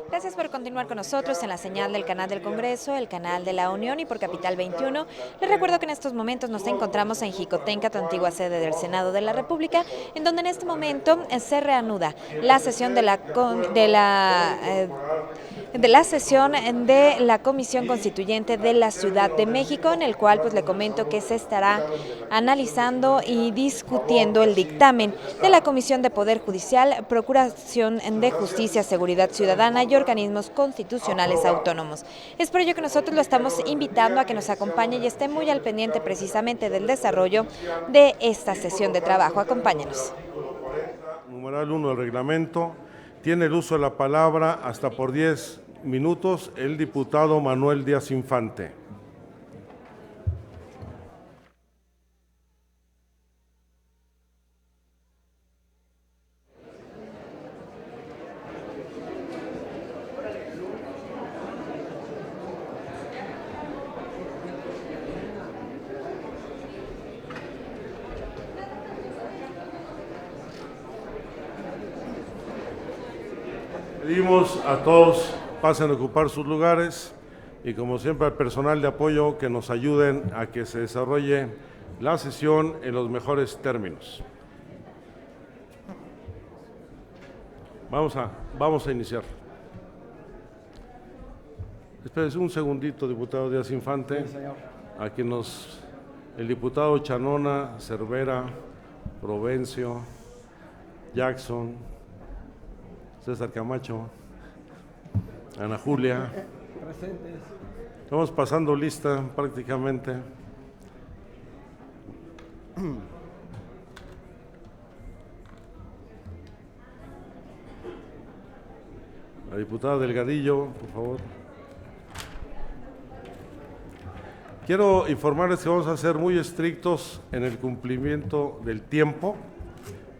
Gracias por continuar con nosotros en la señal del canal del Congreso, el canal de la Unión y por Capital 21. Les recuerdo que en estos momentos nos encontramos en Jicotenca, antigua sede del Senado de la República, en donde en este momento se reanuda la sesión de la sesión de la Comisión Constituyente de la Ciudad de México, en el cual pues le comento que se estará analizando y discutiendo el dictamen de la Comisión de Poder Judicial, Procuración de Justicia, Seguridad Ciudadana y organismos constitucionales autónomos. Es por ello que nosotros lo estamos invitando a que nos acompañe y esté muy al pendiente precisamente del desarrollo de esta sesión de trabajo. Acompáñenos. Numeral 1 del reglamento. Tiene el uso de la palabra hasta por 10 minutos el diputado Manuel Díaz Infante. Pedimos a todos pasen a ocupar sus lugares y como siempre al personal de apoyo que nos ayuden a que se desarrolle la sesión en los mejores términos. Vamos a iniciar. Espérese un segundito, diputado Díaz Infante. Sí, señor. Aquí el diputado Chanona, Cervera, Provencio, Jackson, César Camacho, Ana Julia. Presentes. Estamos pasando lista prácticamente. La diputada Delgadillo, por favor. Quiero informarles que vamos a ser muy estrictos en el cumplimiento del tiempo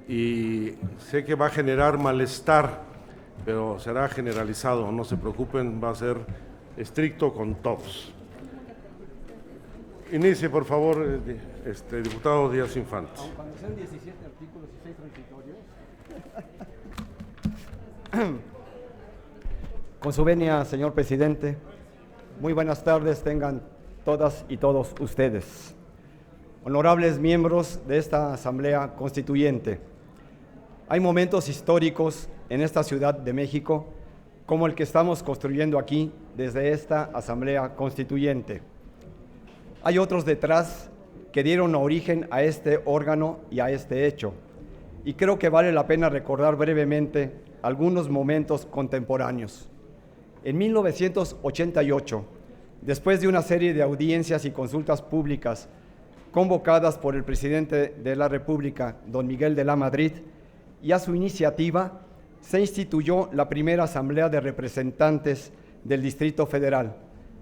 y sé que va a generar malestar, pero será generalizado, no se preocupen, va a ser estricto con todos. Inicie, por favor, diputado Díaz Infante. Cuando sean 17 artículos y 6 transitorios. Con su venia, señor presidente, muy buenas tardes tengan todas y todos ustedes. Honorables miembros de esta Asamblea Constituyente, hay momentos históricos en esta Ciudad de México como el que estamos construyendo aquí desde esta Asamblea Constituyente. Hay otros detrás que dieron origen a este órgano y a este hecho, y creo que vale la pena recordar brevemente algunos momentos contemporáneos. En 1988, después de una serie de audiencias y consultas públicas convocadas por el presidente de la República, don Miguel de la Madrid, y a su iniciativa, se instituyó la primera Asamblea de Representantes del Distrito Federal.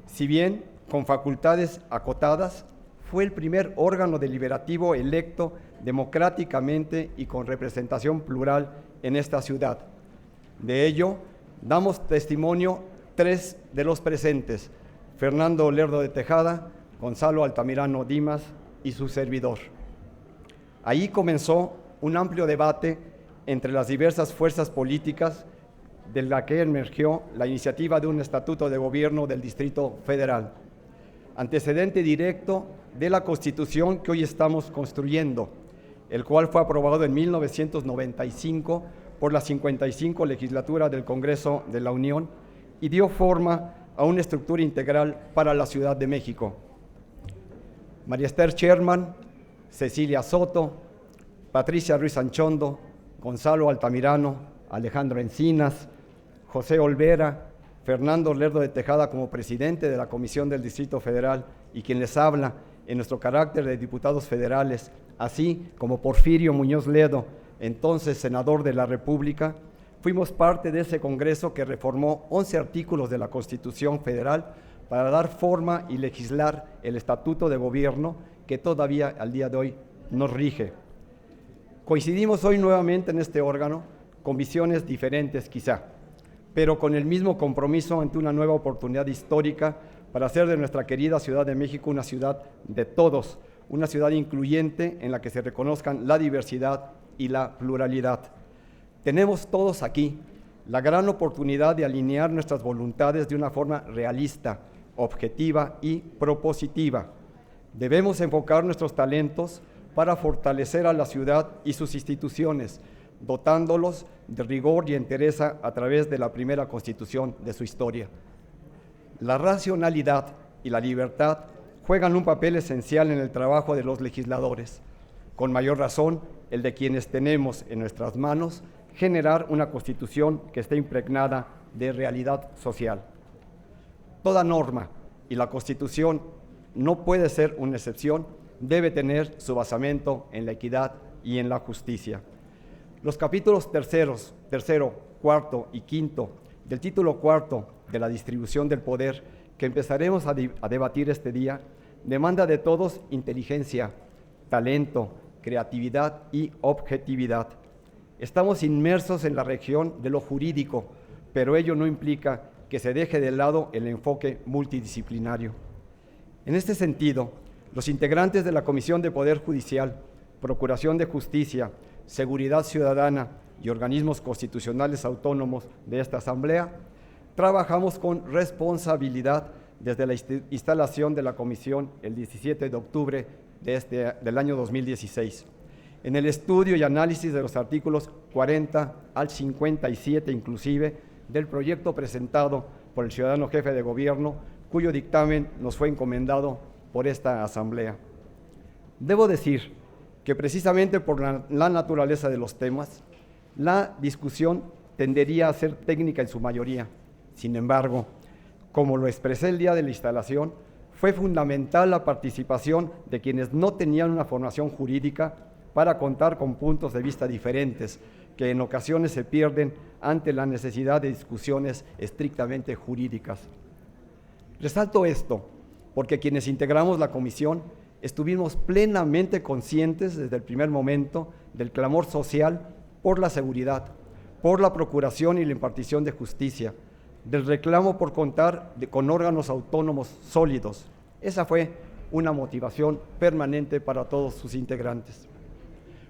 Si bien con facultades acotadas, fue el primer órgano deliberativo electo democráticamente y con representación plural en esta ciudad. De ello, damos testimonio tres de los presentes: Fernando Lerdo de Tejada, Gonzalo Altamirano Dimas y su servidor. Ahí comenzó un amplio debate entre las diversas fuerzas políticas, de la que emergió la iniciativa de un estatuto de gobierno del Distrito Federal, antecedente directo de la Constitución que hoy estamos construyendo, el cual fue aprobado en 1995 por la 55 legislatura del Congreso de la Unión y dio forma a una estructura integral para la Ciudad de México. María Esther Sherman, Cecilia Soto, Patricia Ruiz Anchondo, Gonzalo Altamirano, Alejandro Encinas, José Olvera, Fernando Lerdo de Tejada como presidente de la Comisión del Distrito Federal y quien les habla en nuestro carácter de diputados federales, así como Porfirio Muñoz Ledo, entonces senador de la República, fuimos parte de ese Congreso que reformó 11 artículos de la Constitución Federal para dar forma y legislar el Estatuto de Gobierno que todavía al día de hoy nos rige. Coincidimos hoy nuevamente en este órgano, con visiones diferentes quizá, pero con el mismo compromiso ante una nueva oportunidad histórica para hacer de nuestra querida Ciudad de México una ciudad de todos, una ciudad incluyente en la que se reconozcan la diversidad y la pluralidad. Tenemos todos aquí la gran oportunidad de alinear nuestras voluntades de una forma realista, objetiva y propositiva. Debemos enfocar nuestros talentos para fortalecer a la ciudad y sus instituciones, dotándolos de rigor y entereza a través de la primera Constitución de su historia. La racionalidad y la libertad juegan un papel esencial en el trabajo de los legisladores, con mayor razón el de quienes tenemos en nuestras manos generar una Constitución que esté impregnada de realidad social. Toda norma, y la Constitución no puede ser una excepción, debe tener su basamento en la equidad y en la justicia. Los capítulos tercero, cuarto y quinto del título cuarto de la distribución del poder que empezaremos a debatir este día demanda de todos inteligencia, talento, creatividad y objetividad. Estamos inmersos en la región de lo jurídico, pero ello no implica que se deje de lado el enfoque multidisciplinario. En este sentido, los integrantes de la Comisión de Poder Judicial, Procuración de Justicia, Seguridad Ciudadana y organismos constitucionales autónomos de esta Asamblea, trabajamos con responsabilidad desde la instalación de la Comisión el 17 de octubre del año 2016, en el estudio y análisis de los artículos 40 al 57 inclusive del proyecto presentado por el ciudadano jefe de gobierno, cuyo dictamen nos fue encomendado por esta Asamblea. Debo decir que precisamente por la naturaleza de los temas, la discusión tendería a ser técnica en su mayoría. Sin embargo, como lo expresé el día de la instalación, fue fundamental la participación de quienes no tenían una formación jurídica para contar con puntos de vista diferentes, que en ocasiones se pierden ante la necesidad de discusiones estrictamente jurídicas. Resalto esto porque quienes integramos la comisión estuvimos plenamente conscientes desde el primer momento del clamor social por la seguridad, por la procuración y la impartición de justicia, del reclamo por contar con órganos autónomos sólidos. Esa fue una motivación permanente para todos sus integrantes.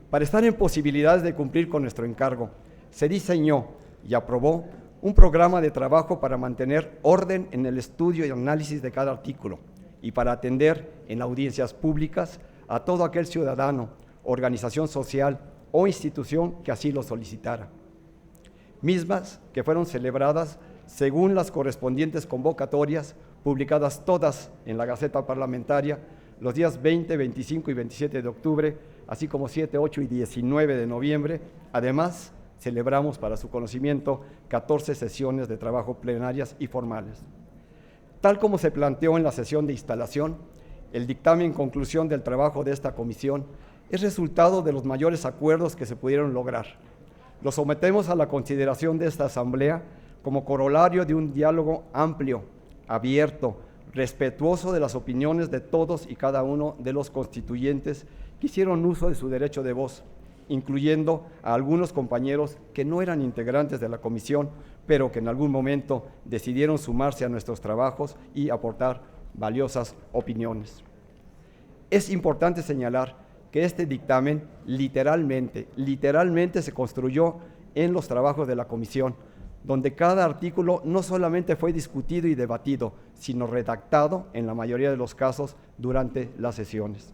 Para estar en posibilidades de cumplir con nuestro encargo, se diseñó y aprobó un programa de trabajo para mantener orden en el estudio y análisis de cada artículo y para atender en audiencias públicas a todo aquel ciudadano, organización social o institución que así lo solicitara. Mismas que fueron celebradas según las correspondientes convocatorias, publicadas todas en la Gaceta Parlamentaria los días 20, 25 y 27 de octubre, así como 7, 8 y 19 de noviembre. Además, celebramos para su conocimiento 14 sesiones de trabajo plenarias y formales. Tal como se planteó en la sesión de instalación, el dictamen en conclusión del trabajo de esta comisión es resultado de los mayores acuerdos que se pudieron lograr. Lo sometemos a la consideración de esta Asamblea como corolario de un diálogo amplio, abierto, respetuoso de las opiniones de todos y cada uno de los constituyentes que hicieron uso de su derecho de voz, incluyendo a algunos compañeros que no eran integrantes de la comisión, pero que en algún momento decidieron sumarse a nuestros trabajos y aportar valiosas opiniones. Es importante señalar que este dictamen literalmente se construyó en los trabajos de la comisión, donde cada artículo no solamente fue discutido y debatido, sino redactado en la mayoría de los casos durante las sesiones.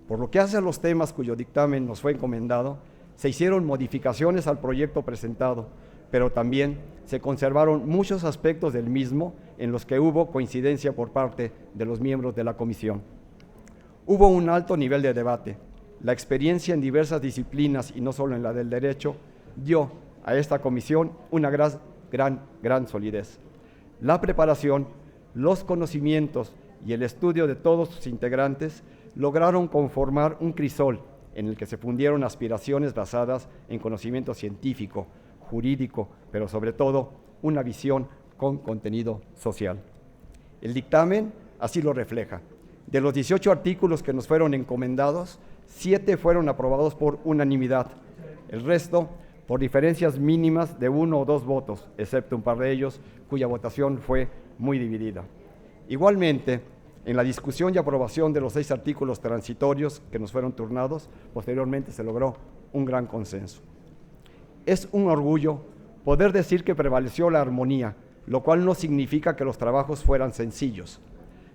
Por lo que hace a los temas cuyo dictamen nos fue encomendado, se hicieron modificaciones al proyecto presentado, pero también se conservaron muchos aspectos del mismo en los que hubo coincidencia por parte de los miembros de la comisión. Hubo un alto nivel de debate. La experiencia en diversas disciplinas, y no solo en la del derecho, dio a esta comisión una gran solidez. La preparación, los conocimientos y el estudio de todos sus integrantes lograron conformar un crisol en el que se fundieron aspiraciones basadas en conocimiento científico, jurídico, pero sobre todo una visión con contenido social. El dictamen así lo refleja. De los 18 artículos que nos fueron encomendados, 7 fueron aprobados por unanimidad. El resto por diferencias mínimas de 1 o 2 votos, excepto un par de ellos cuya votación fue muy dividida. Igualmente, en la discusión y aprobación de los 6 artículos transitorios que nos fueron turnados, posteriormente se logró un gran consenso. Es un orgullo poder decir que prevaleció la armonía, lo cual no significa que los trabajos fueran sencillos.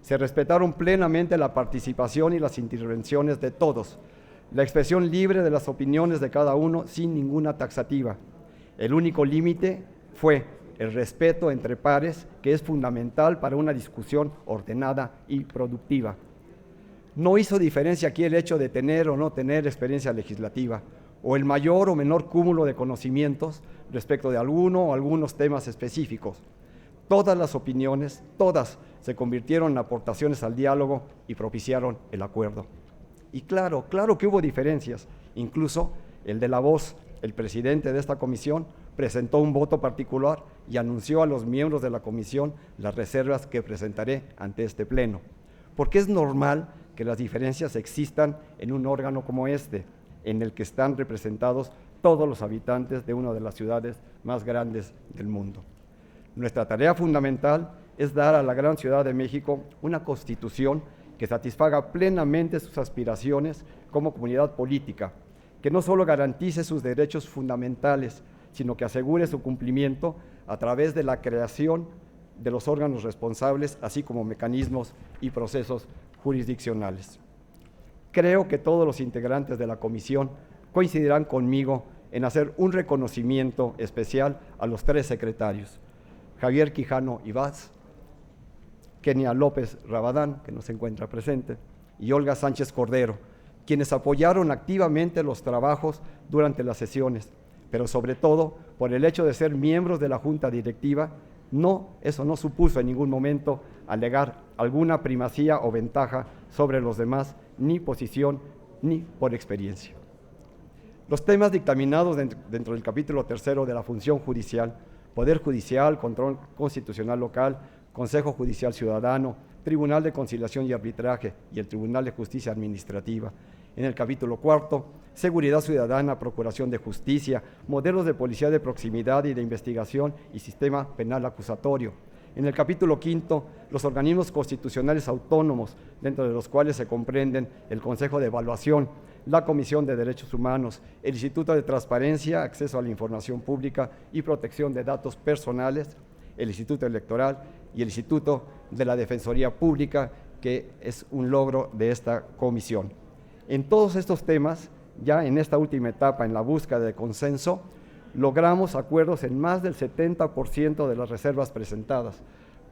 Se respetaron plenamente la participación y las intervenciones de todos, la expresión libre de las opiniones de cada uno sin ninguna taxativa. El único límite fue el respeto entre pares, que es fundamental para una discusión ordenada y productiva. No hizo diferencia aquí el hecho de tener o no tener experiencia legislativa, o el mayor o menor cúmulo de conocimientos respecto de alguno o algunos temas específicos. Todas las opiniones, todas, se convirtieron en aportaciones al diálogo y propiciaron el acuerdo. Y claro que hubo diferencias, incluso el de la voz. El presidente de esta comisión presentó un voto particular y anunció a los miembros de la comisión las reservas que presentaré ante este pleno. Porque es normal que las diferencias existan en un órgano como este, en el que están representados todos los habitantes de una de las ciudades más grandes del mundo. Nuestra tarea fundamental es dar a la gran Ciudad de México una constitución que satisfaga plenamente sus aspiraciones como comunidad política, que no solo garantice sus derechos fundamentales, sino que asegure su cumplimiento a través de la creación de los órganos responsables, así como mecanismos y procesos jurisdiccionales. Creo que todos los integrantes de la comisión coincidirán conmigo en hacer un reconocimiento especial a los 3 secretarios, Javier Quijano Ibáz, Kenia López Rabadán, que no se encuentra presente, y Olga Sánchez Cordero, quienes apoyaron activamente los trabajos durante las sesiones, pero sobre todo por el hecho de ser miembros de la Junta Directiva. Eso no supuso en ningún momento alegar alguna primacía o ventaja sobre los demás, ni posición, ni por experiencia. Los temas dictaminados dentro del capítulo 3 de la función judicial, Poder Judicial, Control Constitucional Local, Consejo Judicial Ciudadano, Tribunal de Conciliación y Arbitraje y el Tribunal de Justicia Administrativa. En el capítulo 4, Seguridad Ciudadana, Procuración de Justicia, Modelos de Policía de Proximidad y de Investigación y Sistema Penal Acusatorio. En el capítulo 5, los organismos constitucionales autónomos, dentro de los cuales se comprenden el Consejo de Evaluación, la Comisión de Derechos Humanos, el Instituto de Transparencia, Acceso a la Información Pública y Protección de Datos Personales, el Instituto Electoral y el Instituto de la Defensoría Pública, que es un logro de esta comisión. En todos estos temas, ya en esta última etapa, en la búsqueda de consenso, logramos acuerdos en más del 70% de las reservas presentadas,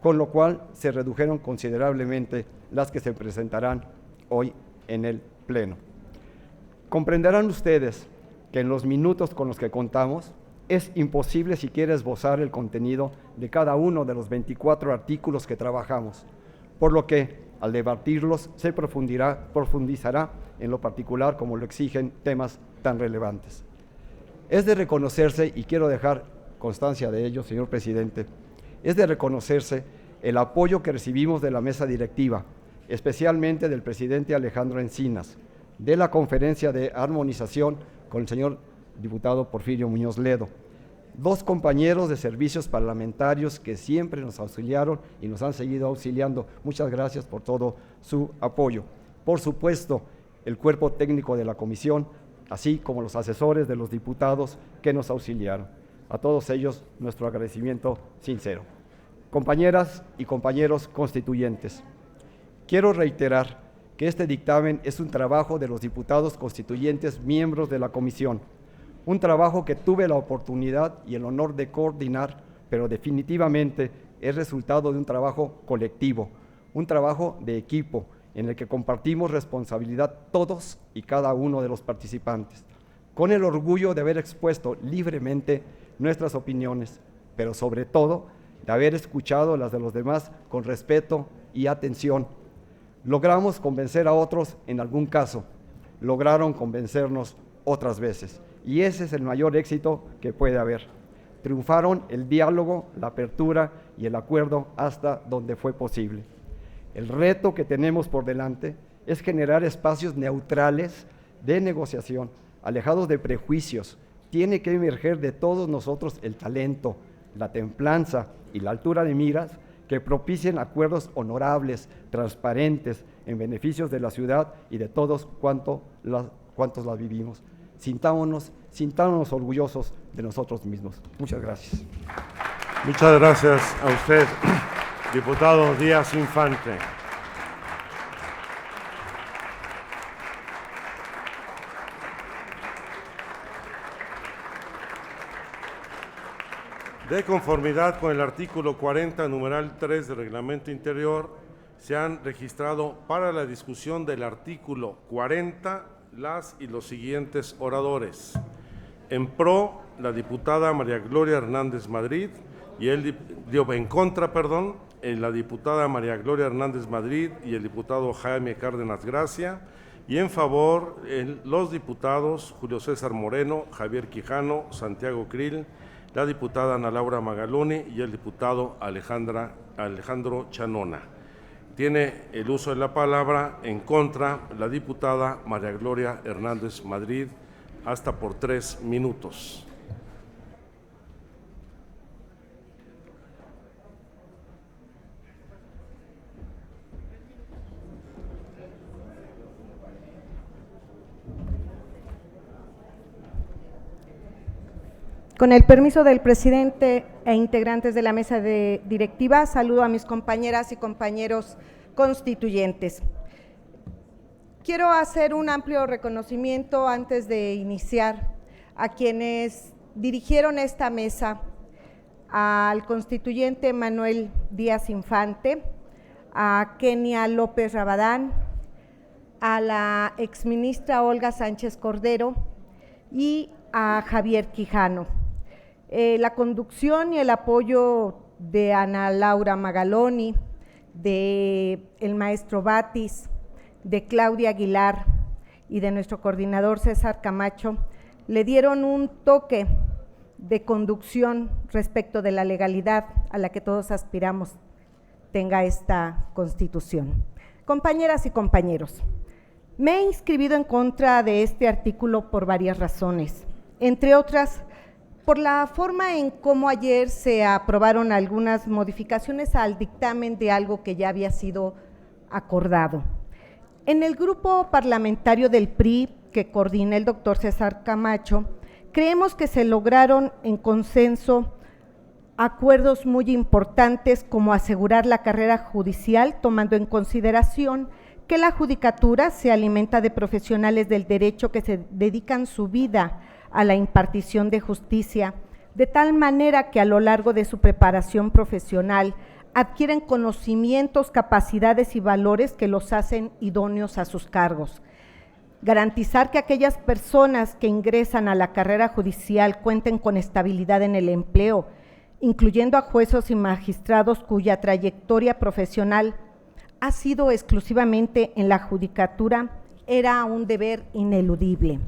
con lo cual se redujeron considerablemente las que se presentarán hoy en el Pleno. Comprenderán ustedes que en los minutos con los que contamos es imposible siquiera esbozar el contenido de cada uno de los 24 artículos que trabajamos, por lo que al debatirlos se profundizará en lo particular como lo exigen temas tan relevantes. Es de reconocerse, y quiero dejar constancia de ello, señor presidente, es de reconocerse el apoyo que recibimos de la mesa directiva, especialmente del presidente Alejandro Encinas, de la Conferencia de Armonización con el señor diputado Porfirio Muñoz Ledo, 2 compañeros de servicios parlamentarios que siempre nos auxiliaron y nos han seguido auxiliando. Muchas gracias por todo su apoyo. Por supuesto, el cuerpo técnico de la comisión, así como los asesores de los diputados que nos auxiliaron. A todos ellos, nuestro agradecimiento sincero. Compañeras y compañeros constituyentes, quiero reiterar que este dictamen es un trabajo de los diputados constituyentes miembros de la comisión, un trabajo que tuve la oportunidad y el honor de coordinar, pero definitivamente es resultado de un trabajo colectivo, un trabajo de equipo, en el que compartimos responsabilidad todos y cada uno de los participantes, con el orgullo de haber expuesto libremente nuestras opiniones, pero sobre todo de haber escuchado las de los demás con respeto y atención. Logramos convencer a otros en algún caso, lograron convencernos otras veces, y ese es el mayor éxito que puede haber. Triunfaron el diálogo, la apertura y el acuerdo hasta donde fue posible. El reto que tenemos por delante es generar espacios neutrales de negociación, alejados de prejuicios. Tiene que emerger de todos nosotros el talento, la templanza y la altura de miras que propicien acuerdos honorables, transparentes, en beneficios de la ciudad y de todos cuantos la vivimos. Sintámonos orgullosos de nosotros mismos. Muchas gracias. Muchas gracias a usted, diputado Díaz Infante. De conformidad con el artículo 40, numeral 3 del Reglamento Interior, se han registrado para la discusión del artículo 40 las y los siguientes oradores. En pro, la diputada María Gloria Hernández Madrid y en contra, la diputada María Gloria Hernández Madrid y el diputado Jaime Cárdenas Gracia, y en favor los diputados Julio César Moreno, Javier Quijano, Santiago Krill, la diputada Ana Laura Magaloni y el diputado Alejandro Chanona. Tiene el uso de la palabra en contra la diputada María Gloria Hernández Madrid, hasta por 3 minutos. Con el permiso del presidente e integrantes de la mesa directiva, saludo a mis compañeras y compañeros constituyentes. Quiero hacer un amplio reconocimiento antes de iniciar a quienes dirigieron esta mesa, al constituyente Manuel Díaz Infante, a Kenia López Rabadán, a la exministra Olga Sánchez Cordero y a Javier Quijano. La conducción y el apoyo de Ana Laura Magaloni, de el maestro Batis, de Claudia Aguilar y de nuestro coordinador César Camacho le dieron un toque de conducción respecto de la legalidad a la que todos aspiramos tenga esta Constitución. Compañeras y compañeros, me he inscribido en contra de este artículo por varias razones, entre otras, por la forma en cómo ayer se aprobaron algunas modificaciones al dictamen de algo que ya había sido acordado. En el grupo parlamentario del PRI, que coordina el doctor César Camacho, creemos que se lograron en consenso acuerdos muy importantes, como asegurar la carrera judicial, tomando en consideración que la judicatura se alimenta de profesionales del derecho que se dedican su vida a la impartición de justicia, de tal manera que a lo largo de su preparación profesional adquieren conocimientos, capacidades y valores que los hacen idóneos a sus cargos. Garantizar que aquellas personas que ingresan a la carrera judicial cuenten con estabilidad en el empleo, incluyendo a jueces y magistrados cuya trayectoria profesional ha sido exclusivamente en la judicatura, era un deber ineludible.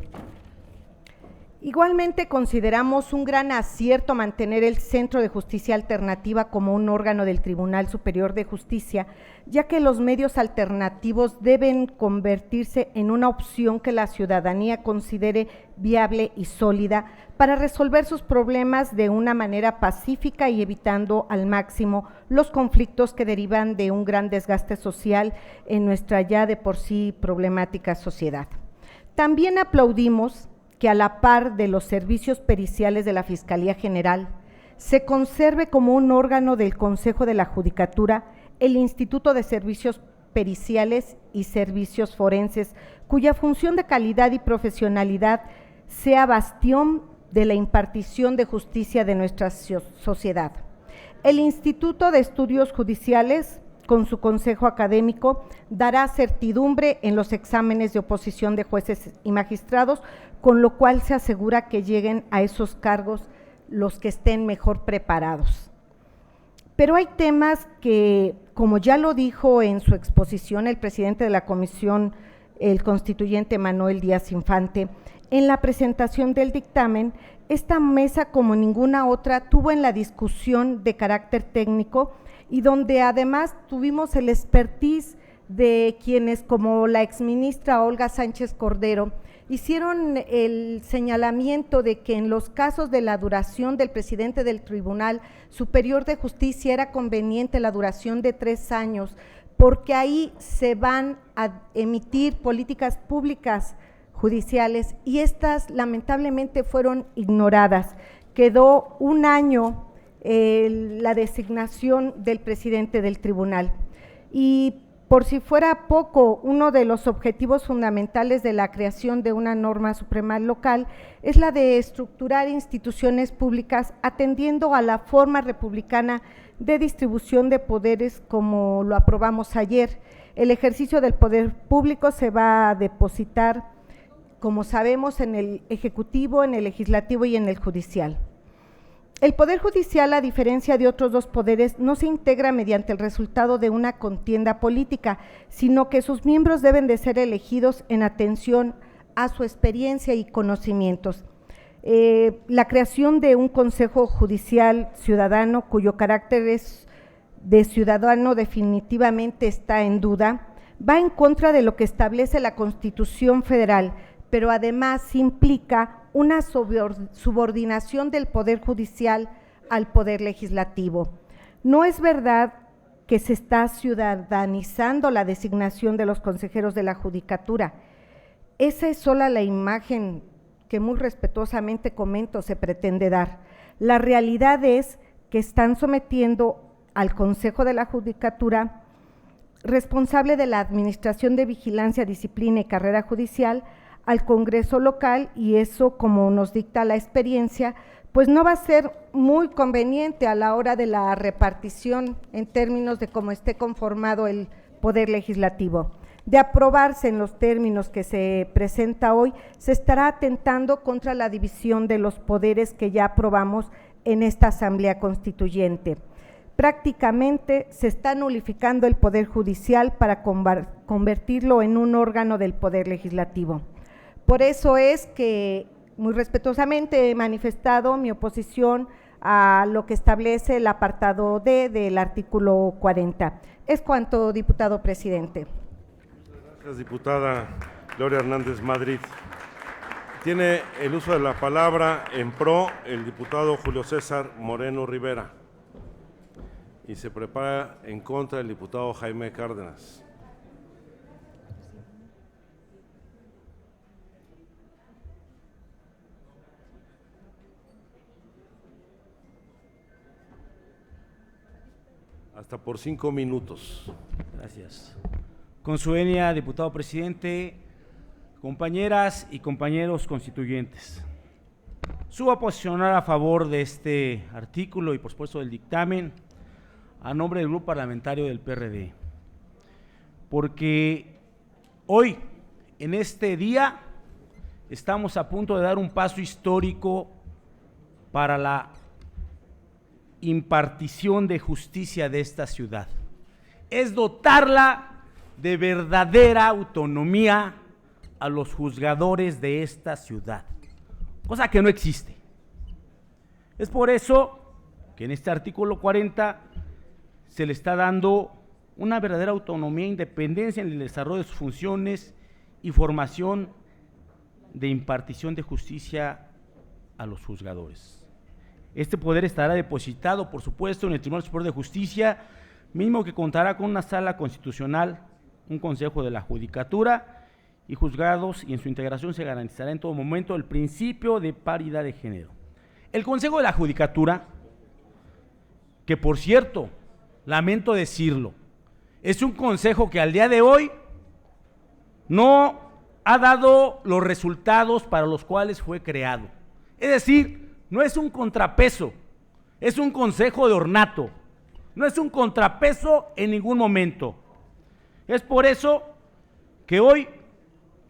Igualmente consideramos un gran acierto mantener el Centro de Justicia Alternativa como un órgano del Tribunal Superior de Justicia, ya que los medios alternativos deben convertirse en una opción que la ciudadanía considere viable y sólida para resolver sus problemas de una manera pacífica y evitando al máximo los conflictos que derivan de un gran desgaste social en nuestra ya de por sí problemática sociedad. También aplaudimos que a la par de los servicios periciales de la Fiscalía General, se conserve como un órgano del Consejo de la Judicatura el Instituto de Servicios Periciales y Servicios Forenses, cuya función de calidad y profesionalidad sea bastión de la impartición de justicia de nuestra sociedad. El Instituto de Estudios Judiciales, con su consejo académico, dará certidumbre en los exámenes de oposición de jueces y magistrados, con lo cual se asegura que lleguen a esos cargos los que estén mejor preparados. Pero hay temas que, como ya lo dijo en su exposición el presidente de la comisión, el constituyente Manuel Díaz Infante, en la presentación del dictamen, esta mesa, como ninguna otra, tuvo en la discusión de carácter técnico y donde además tuvimos el expertise de quienes, como la exministra Olga Sánchez Cordero, hicieron el señalamiento de que en los casos de la duración del presidente del Tribunal Superior de Justicia era conveniente la duración de 3 años, porque ahí se van a emitir políticas públicas judiciales y estas lamentablemente fueron ignoradas. Quedó un año la designación del presidente del tribunal y por si fuera poco, uno de los objetivos fundamentales de la creación de una norma suprema local es la de estructurar instituciones públicas atendiendo a la forma republicana de distribución de poderes como lo aprobamos ayer. El ejercicio del poder público se va a depositar, como sabemos, en el Ejecutivo, en el Legislativo y en el Judicial. El Poder Judicial, a diferencia de otros dos poderes, no se integra mediante el resultado de una contienda política, sino que sus miembros deben de ser elegidos en atención a su experiencia y conocimientos. La creación de un Consejo Judicial Ciudadano, cuyo carácter es de ciudadano definitivamente está en duda, va en contra de lo que establece la Constitución Federal, pero además implica una subordinación del Poder Judicial al Poder Legislativo. No es verdad que se está ciudadanizando la designación de los consejeros de la Judicatura. Esa es sola la imagen que muy respetuosamente comento se pretende dar. La realidad es que están sometiendo al Consejo de la Judicatura, responsable de la Administración de Vigilancia, Disciplina y Carrera Judicial, al Congreso local, y eso, como nos dicta la experiencia, pues no va a ser muy conveniente a la hora de la repartición en términos de cómo esté conformado el Poder Legislativo. De aprobarse en los términos que se presenta hoy, se estará atentando contra la división de los poderes que ya aprobamos en esta Asamblea Constituyente. Prácticamente se está nulificando el Poder Judicial para convertirlo en un órgano del Poder Legislativo. Por eso es que muy respetuosamente he manifestado mi oposición a lo que establece el apartado D del artículo 40. Es cuanto, diputado presidente. Gracias, diputada Gloria Hernández Madrid. Tiene el uso de la palabra en pro el diputado Julio César Moreno Rivera y se prepara en contra el diputado Jaime Cárdenas. Hasta por 5 minutos. Gracias. Con su venia, diputado presidente, compañeras y compañeros constituyentes, subo a posicionar a favor de este artículo y por supuesto del dictamen a nombre del Grupo Parlamentario del PRD, porque hoy, en este día, estamos a punto de dar un paso histórico para la impartición de justicia de esta ciudad. Es dotarla de verdadera autonomía a los juzgadores de esta ciudad, cosa que no existe. Es por eso que en este artículo 40 se le está dando una verdadera autonomía e independencia en el desarrollo de sus funciones y formación de impartición de justicia a los juzgadores. Este poder estará depositado, por supuesto, en el Tribunal Superior de Justicia, mismo que contará con una sala constitucional, un consejo de la Judicatura y juzgados, y en su integración se garantizará en todo momento el principio de paridad de género. El Consejo de la Judicatura, que por cierto, lamento decirlo, es un consejo que al día de hoy no ha dado los resultados para los cuales fue creado. Es decir, no es un contrapeso, es un consejo de ornato, no es un contrapeso en ningún momento. Es por eso que hoy,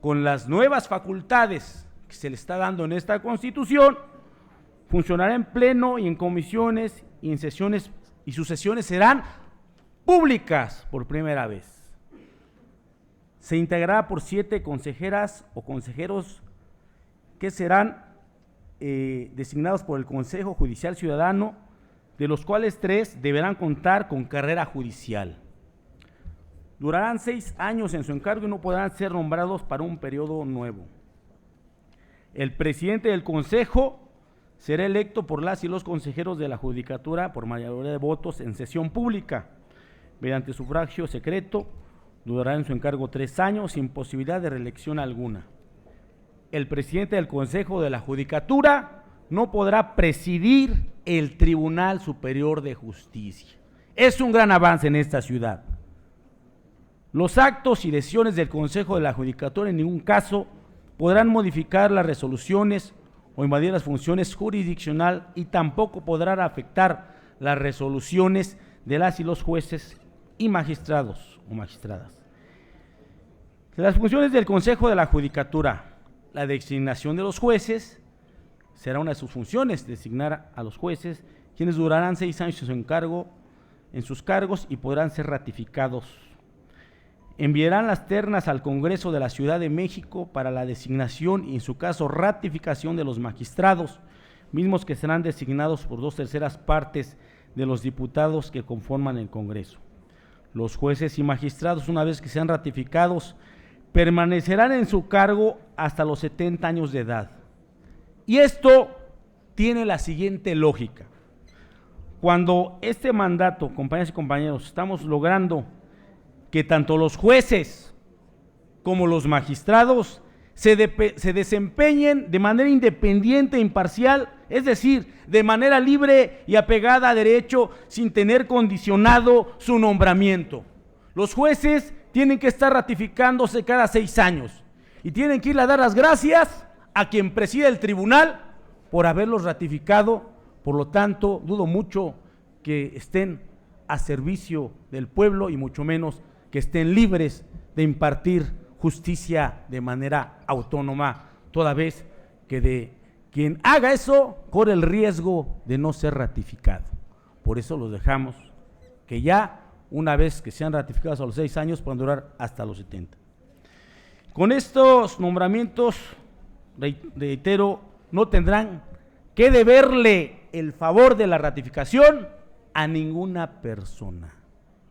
con las nuevas facultades que se le está dando en esta Constitución, funcionará en pleno y en comisiones y en sesiones, y sus sesiones serán públicas por primera vez. Se integrará por 7 consejeras o consejeros que serán designados por el Consejo Judicial Ciudadano, de los cuales 3 deberán contar con carrera judicial. Durarán 6 años en su encargo y no podrán ser nombrados para un periodo nuevo. El presidente del Consejo será electo por las y los consejeros de la Judicatura por mayoría de votos en sesión pública, mediante sufragio secreto. Durará en su encargo 3 años sin posibilidad de reelección alguna. el presidente del Consejo de la Judicatura no podrá presidir el Tribunal Superior de Justicia. Es un gran avance en esta ciudad. Los actos y decisiones del Consejo de la Judicatura en ningún caso podrán modificar las resoluciones o invadir las funciones jurisdiccionales y tampoco podrán afectar las resoluciones de las y los jueces y magistrados o magistradas. Las funciones del Consejo de la Judicatura: la designación de los jueces, será una de sus funciones designar a los jueces, quienes durarán 6 años en sus cargos y podrán ser ratificados. Enviarán las ternas al Congreso de la Ciudad de México para la designación y, en su caso, ratificación de los magistrados, mismos que serán designados por 2/3 partes de los diputados que conforman el Congreso. Los jueces y magistrados, una vez que sean ratificados, permanecerán en su cargo hasta los 70 años de edad. Y esto tiene la siguiente lógica. Cuando este mandato, compañeras y compañeros, estamos logrando que tanto los jueces como los magistrados se desempeñen de manera independiente e imparcial, es decir, de manera libre y apegada a derecho, sin tener condicionado su nombramiento. Los jueces tienen que estar ratificándose cada 6 años y tienen que ir a dar las gracias a quien preside el tribunal por haberlos ratificado. Por lo tanto, dudo mucho que estén a servicio del pueblo y mucho menos que estén libres de impartir justicia de manera autónoma, toda vez que de quien haga eso corre el riesgo de no ser ratificado. Por eso los dejamos que ya, una vez que sean ratificados a los 6 años, puedan durar hasta los 70. Con estos nombramientos, reitero, no tendrán que deberle el favor de la ratificación a ninguna persona.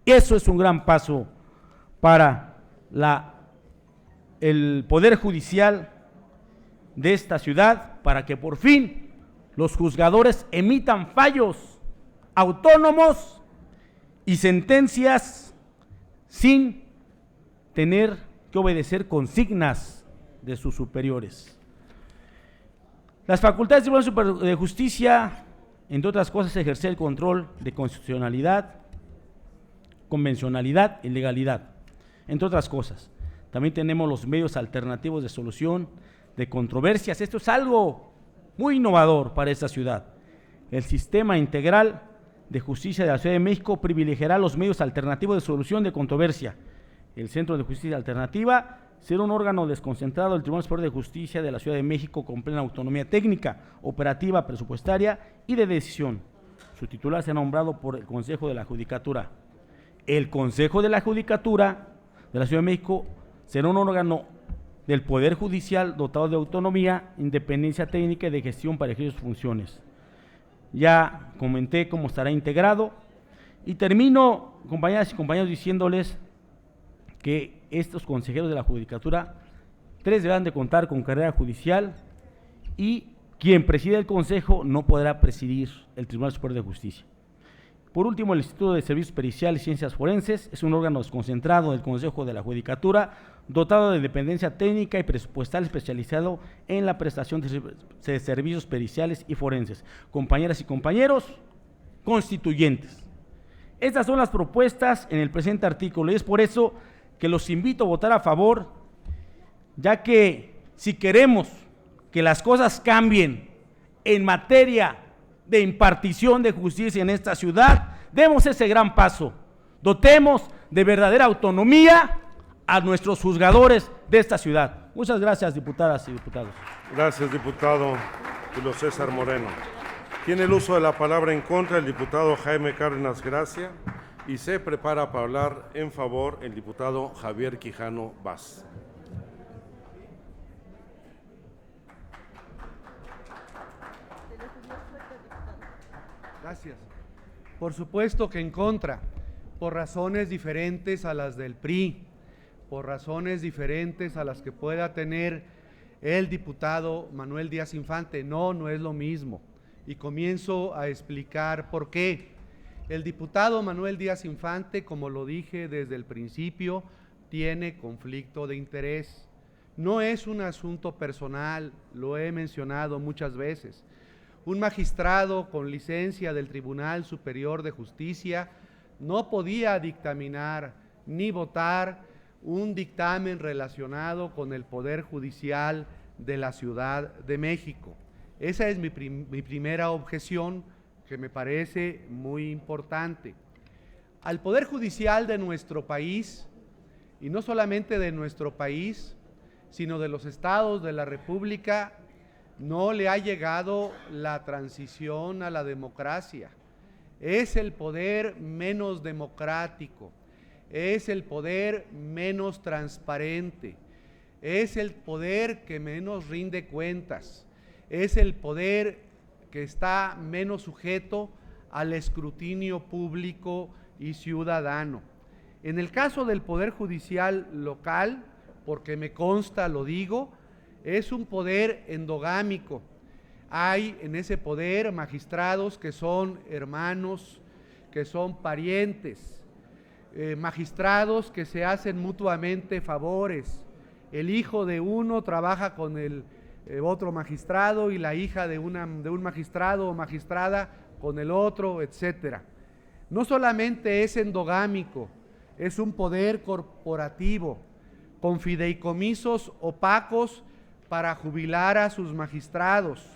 Eso es un gran paso para el Poder Judicial de esta ciudad, para que por fin los juzgadores emitan fallos autónomos y sentencias sin tener que obedecer consignas de sus superiores. Las facultades del Tribunal Superior de Justicia, entre otras cosas, ejercer el control de constitucionalidad, convencionalidad y legalidad, entre otras cosas. También tenemos los medios alternativos de solución de controversias. Esto es algo muy innovador para esta ciudad. El Sistema Integral de Justicia de la Ciudad de México privilegiará los medios alternativos de solución de controversia. El Centro de Justicia Alternativa será un órgano desconcentrado del Tribunal Superior de Justicia de la Ciudad de México con plena autonomía técnica, operativa, presupuestaria y de decisión. Su titular será nombrado por el Consejo de la Judicatura. El Consejo de la Judicatura de la Ciudad de México será un órgano del Poder Judicial dotado de autonomía, independencia técnica y de gestión para ejercer sus funciones. Ya comenté cómo estará integrado y termino, compañeras y compañeros, diciéndoles que estos consejeros de la Judicatura, 3 deberán de contar con carrera judicial y quien preside el Consejo no podrá presidir el Tribunal Superior de Justicia. Por último, el Instituto de Servicios Periciales y Ciencias Forenses es un órgano desconcentrado del Consejo de la Judicatura, dotado de independencia técnica y presupuestal, especializado en la prestación de servicios periciales y forenses. Compañeras y compañeros constituyentes, estas son las propuestas en el presente artículo y es por eso que los invito a votar a favor, ya que si queremos que las cosas cambien en materia de impartición de justicia en esta ciudad, demos ese gran paso, dotemos de verdadera autonomía a nuestros juzgadores de esta ciudad. Muchas gracias, diputadas y diputados. Gracias, diputado Julio César Moreno. Tiene el uso de la palabra en contra el diputado Jaime Cárdenas Gracia y se prepara para hablar en favor el diputado Javier Quijano Vaz. Gracias. Por supuesto que en contra, por razones diferentes a las del PRI, por razones diferentes a las que pueda tener el diputado Manuel Díaz Infante. No es lo mismo. Y comienzo a explicar por qué. El diputado Manuel Díaz Infante, como lo dije desde el principio, tiene conflicto de interés. no es un asunto personal, lo he mencionado muchas veces. Un magistrado con licencia del Tribunal Superior de Justicia no podía dictaminar ni votar un dictamen relacionado con el Poder Judicial de la Ciudad de México. Esa es mi primera objeción, que me parece muy importante. Al Poder Judicial de nuestro país, y no solamente de nuestro país, sino de los estados de la República, no le ha llegado la transición a la democracia. Es el poder menos democrático, es el poder menos transparente, es el poder que menos rinde cuentas, es el poder que está menos sujeto al escrutinio público y ciudadano. En el caso del Poder Judicial local, porque me consta, lo digo, es un poder endogámico. Hay en ese poder magistrados que son hermanos, que son parientes, magistrados que se hacen mutuamente favores. El hijo de uno trabaja con el otro magistrado y la hija de un magistrado o magistrada con el otro, etcétera. No solamente es endogámico, es un poder corporativo, con fideicomisos opacos para jubilar a sus magistrados.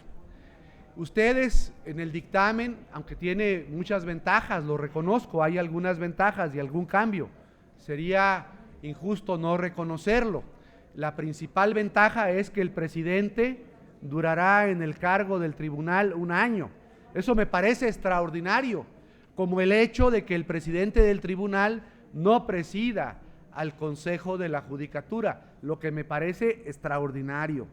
Ustedes en el dictamen, aunque tiene muchas ventajas, lo reconozco, hay algunas ventajas y algún cambio, sería injusto no reconocerlo. La principal ventaja es que el presidente durará en el cargo del tribunal 1 año. Eso me parece extraordinario, como el hecho de que el presidente del tribunal no presida al Consejo de la Judicatura, lo que me parece extraordinario.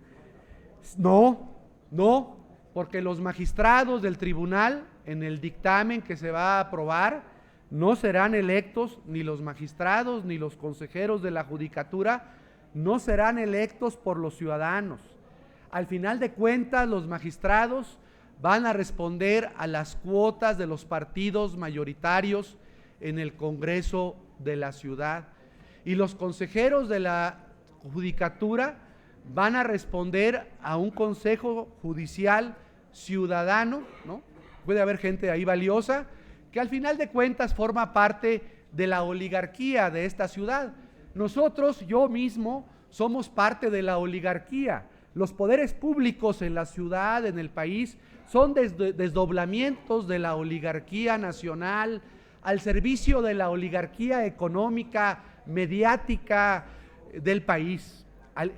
No, porque los magistrados del tribunal, en el dictamen que se va a aprobar, no serán electos, ni los magistrados ni los consejeros de la Judicatura no serán electos por los ciudadanos. Al final de cuentas, los magistrados van a responder a las cuotas de los partidos mayoritarios en el Congreso de la ciudad, y los consejeros de la Judicatura van a responder a un Consejo Judicial ciudadano, ¿no? Puede haber gente ahí valiosa que al final de cuentas forma parte de la oligarquía de esta ciudad. Nosotros, yo mismo, somos parte de la oligarquía. Los poderes públicos en la ciudad, en el país, son desdoblamientos de la oligarquía nacional al servicio de la oligarquía económica, mediática del país.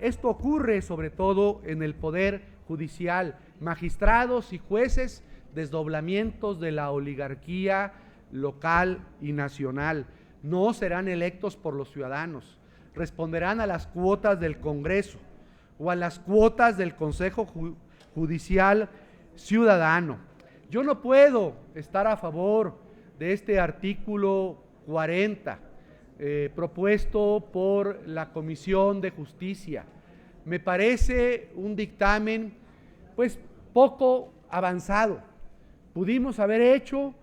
Esto ocurre sobre todo en el Poder Judicial. Magistrados y jueces, desdoblamientos de la oligarquía local y nacional. No serán electos por los ciudadanos, responderán a las cuotas del Congreso o a las cuotas del Consejo Judicial Ciudadano. Yo no puedo estar a favor de este artículo 40 propuesto por la Comisión de Justicia. Me parece un dictamen pues poco avanzado. Pudimos haber hecho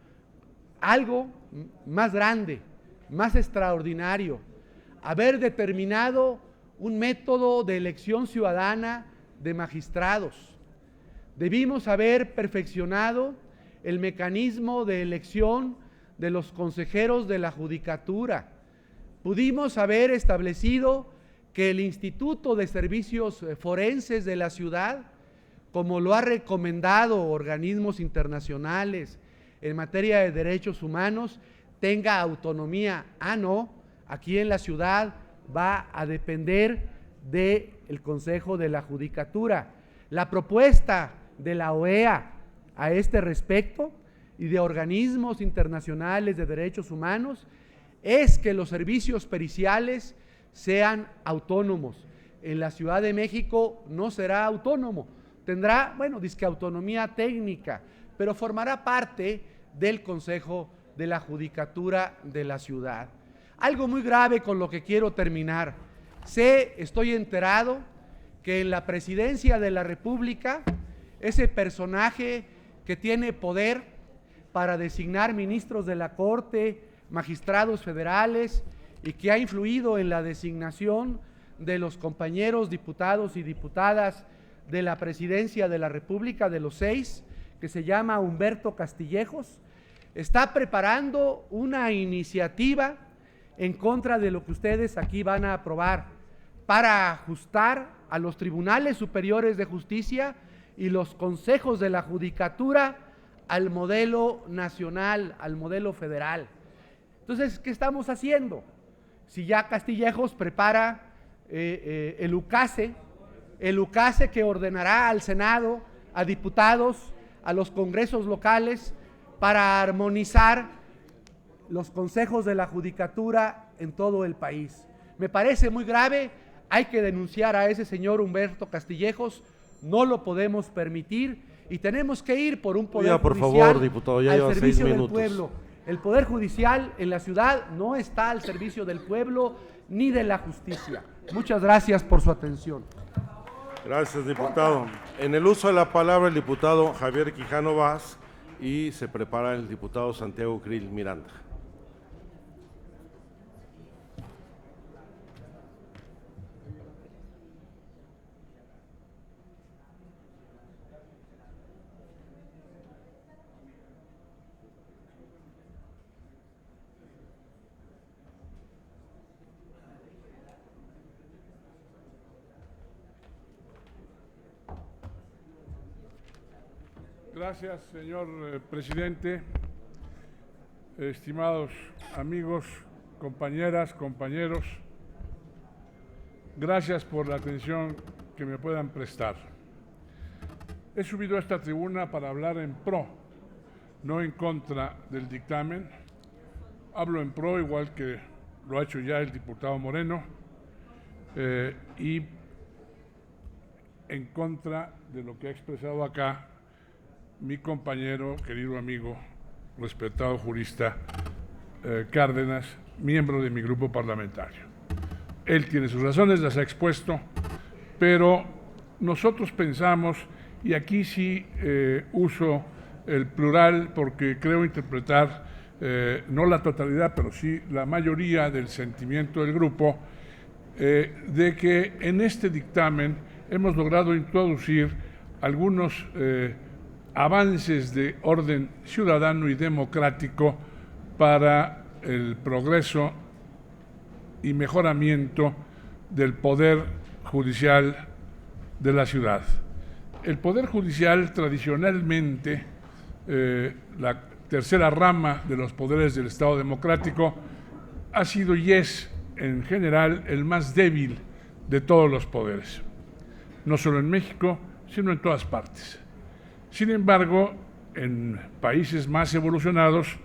algo más grande, más extraordinario, haber determinado un método de elección ciudadana de magistrados. Debimos haber perfeccionado el mecanismo de elección de los consejeros de la Judicatura. Pudimos haber establecido que el Instituto de Servicios Forenses de la ciudad, como lo ha recomendado organismos internacionales en materia de derechos humanos, tenga autonomía. No, aquí en la ciudad va a depender del Consejo de la Judicatura. La propuesta de la OEA a este respecto y de organismos internacionales de derechos humanos es que los servicios periciales sean autónomos. En la Ciudad de México no será autónomo, tendrá, disque autonomía técnica, pero formará parte del Consejo de la Judicatura de la ciudad. Algo muy grave con lo que quiero terminar. Estoy enterado que en la Presidencia de la República, ese personaje que tiene poder para designar ministros de la Corte, magistrados federales, y que ha influido en la designación de los compañeros diputados y diputadas de la Presidencia de la República, de los 6, que se llama Humberto Castillejos, está preparando una iniciativa en contra de lo que ustedes aquí van a aprobar para ajustar a los tribunales superiores de justicia y los consejos de la judicatura al modelo nacional, al modelo federal. Entonces, ¿qué estamos haciendo? Si ya Castillejos prepara el UCASE que ordenará al Senado, a diputados, a los congresos locales, para armonizar los consejos de la judicatura en todo el país. Me parece muy grave, hay que denunciar a ese señor Humberto Castillejos, no lo podemos permitir y tenemos que ir por un poder por judicial favor, diputado, ya al lleva 6 servicio del minutos. pueblo. El poder judicial en la ciudad no está al servicio del pueblo ni de la justicia. Muchas gracias por su atención. Gracias, diputado. En el uso de la palabra el diputado Javier Quijano Vaz y se prepara el diputado Santiago Krill Miranda. Gracias, señor presidente. Estimados amigos, compañeras, compañeros, gracias por la atención que me puedan prestar. He subido a esta tribuna para hablar en pro, no en contra del dictamen. Hablo en pro, igual que lo ha hecho ya el diputado Moreno, y en contra de lo que ha expresado acá mi compañero, querido amigo, respetado jurista Cárdenas, miembro de mi grupo parlamentario. Él tiene sus razones, las ha expuesto, pero nosotros pensamos, y aquí sí uso el plural porque creo interpretar no la totalidad, pero sí la mayoría del sentimiento del grupo, de que en este dictamen hemos logrado introducir algunos avances de orden ciudadano y democrático para el progreso y mejoramiento del poder judicial de la ciudad. El poder judicial tradicionalmente, la tercera rama de los poderes del Estado democrático, ha sido y es en general el más débil de todos los poderes, no solo en México, sino en todas partes. Sin embargo, en países más evolucionados,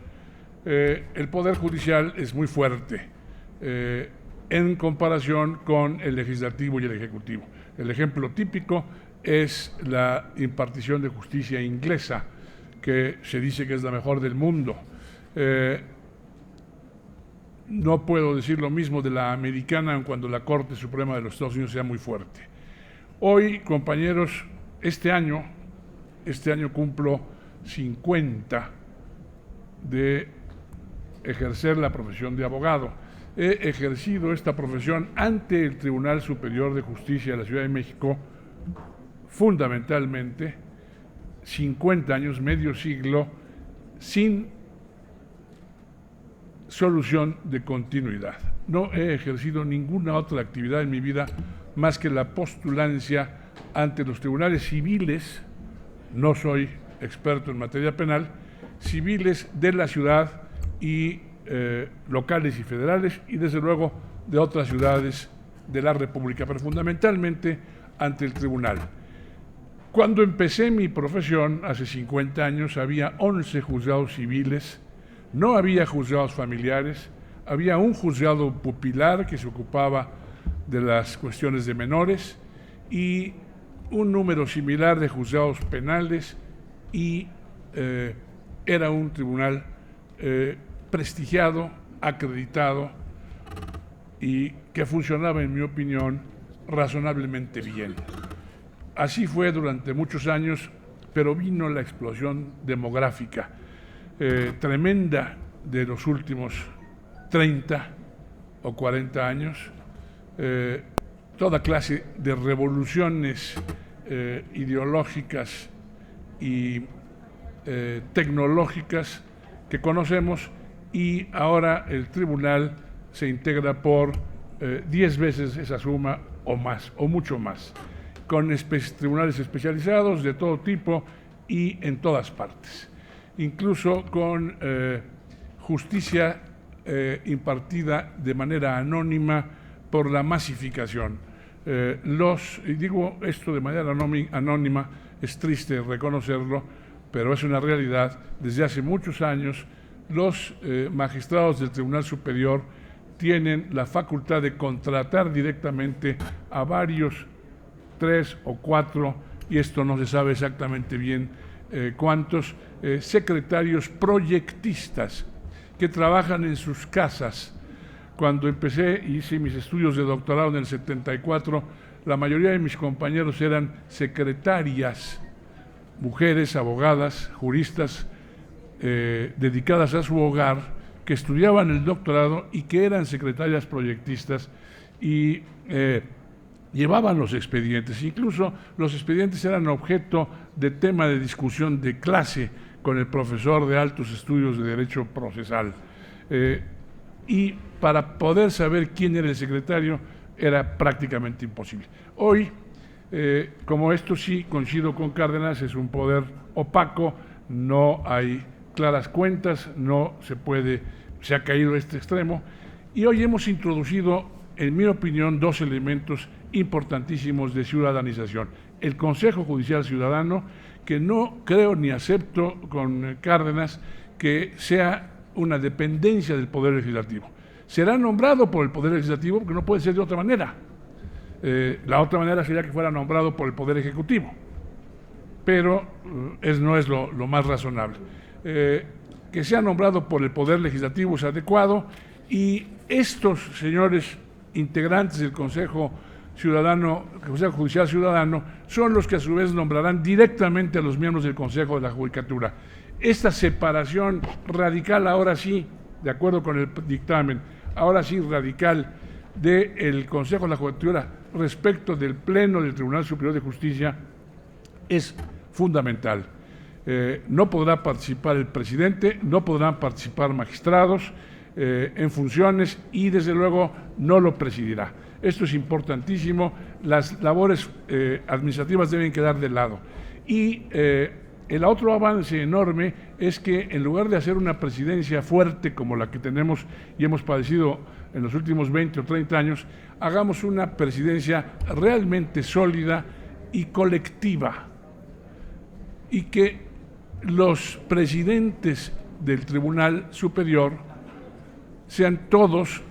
el Poder Judicial es muy fuerte en comparación con el Legislativo y el Ejecutivo. El ejemplo típico es la impartición de justicia inglesa, que se dice que es la mejor del mundo. No puedo decir lo mismo de la americana, aun cuando la Corte Suprema de los Estados Unidos sea muy fuerte. Hoy, compañeros, este año cumplo 50 de ejercer la profesión de abogado. He ejercido esta profesión ante el Tribunal Superior de Justicia de la Ciudad de México, fundamentalmente 50 años, medio siglo, sin solución de continuidad. No he ejercido ninguna otra actividad en mi vida más que la postulancia ante los tribunales civiles. No soy experto en materia penal, civiles de la ciudad y locales y federales, y desde luego de otras ciudades de la República, pero fundamentalmente ante el tribunal. Cuando empecé mi profesión, hace 50 años, había 11 juzgados civiles, no había juzgados familiares, había un juzgado pupilar que se ocupaba de las cuestiones de menores y un número similar de juzgados penales, y era un tribunal prestigiado, acreditado y que funcionaba, en mi opinión, razonablemente bien. Así fue durante muchos años, pero vino la explosión demográfica tremenda de los últimos 30 o 40 años, toda clase de revoluciones ideológicas y tecnológicas que conocemos, y ahora el tribunal se integra por 10 veces esa suma o más, o mucho más, con tribunales especializados de todo tipo y en todas partes, incluso con justicia impartida de manera anónima por la masificación. Y digo esto de manera anónima, es triste reconocerlo, pero es una realidad. Desde hace muchos años los magistrados del Tribunal Superior tienen la facultad de contratar directamente a varios, 3 o 4, y esto no se sabe exactamente bien cuántos, secretarios proyectistas que trabajan en sus casas. Cuando hice mis estudios de doctorado en el 74, la mayoría de mis compañeros eran secretarias, mujeres, abogadas, juristas, dedicadas a su hogar, que estudiaban el doctorado y que eran secretarias proyectistas y llevaban los expedientes. Incluso los expedientes eran objeto de tema de discusión de clase con el profesor de altos estudios de Derecho Procesal. Y para poder saber quién era el secretario era prácticamente imposible. Hoy, como esto sí coincido con Cárdenas, es un poder opaco, no hay claras cuentas, se ha caído a este extremo, y hoy hemos introducido, en mi opinión, 2 elementos importantísimos de ciudadanización. El Consejo Judicial Ciudadano, que no creo ni acepto con Cárdenas que sea una dependencia del Poder Legislativo. Será nombrado por el Poder Legislativo porque no puede ser de otra manera. La otra manera sería que fuera nombrado por el Poder Ejecutivo, pero no es lo más razonable. Que sea nombrado por el Poder Legislativo es adecuado, y estos señores integrantes del Consejo Judicial Ciudadano son los que a su vez nombrarán directamente a los miembros del Consejo de la Judicatura. Esta separación radical, ahora sí, de acuerdo con el dictamen, ahora sí radical del Consejo de la Judicatura respecto del Pleno del Tribunal Superior de Justicia es fundamental. No podrá participar el presidente, no podrán participar magistrados en funciones, y desde luego no lo presidirá. Esto es importantísimo, las labores administrativas deben quedar de lado. Y el otro avance enorme es que en lugar de hacer una presidencia fuerte como la que tenemos y hemos padecido en los últimos 20 o 30 años, hagamos una presidencia realmente sólida y colectiva, y que los presidentes del Tribunal Superior sean todos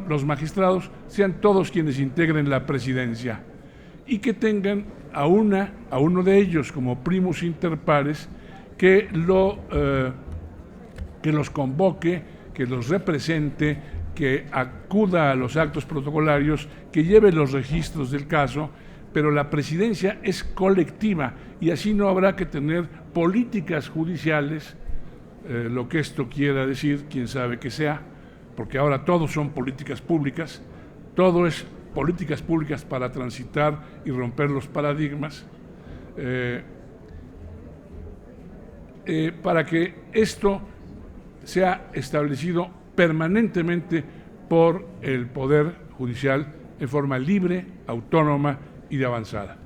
los magistrados sean todos quienes integren la presidencia, y que tengan a uno de ellos como primus inter pares que los convoque, que los represente, que acuda a los actos protocolarios, que lleve los registros del caso, pero la presidencia es colectiva, y así no habrá que tener políticas judiciales, lo que esto quiera decir, quién sabe qué sea, porque ahora todo son políticas públicas, todo es políticas públicas para transitar y romper los paradigmas, para que esto sea establecido permanentemente por el Poder Judicial en forma libre, autónoma y de avanzada.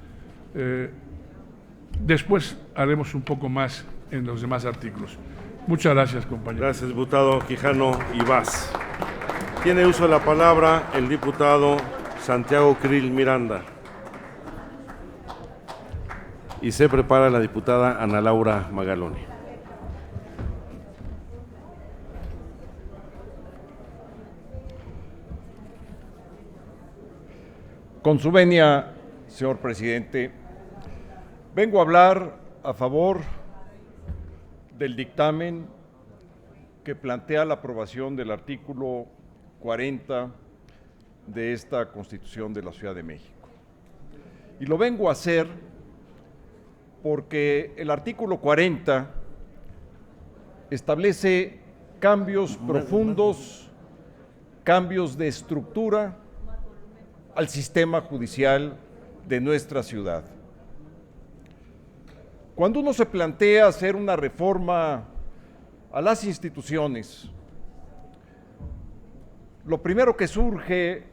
Después haremos un poco más en los demás artículos. Muchas gracias, compañero. Gracias, diputado Quijano y Vaz. Tiene uso de la palabra el diputado Santiago Krill Miranda. Y se prepara la diputada Ana Laura Magaloni. Con su venia, señor presidente, vengo a hablar a favor del dictamen que plantea la aprobación del artículo 40 de esta Constitución de la Ciudad de México. Y lo vengo a hacer porque el artículo 40 establece cambios profundos, cambios de estructura al sistema judicial de nuestra ciudad. Cuando uno se plantea hacer una reforma a las instituciones, lo primero que surge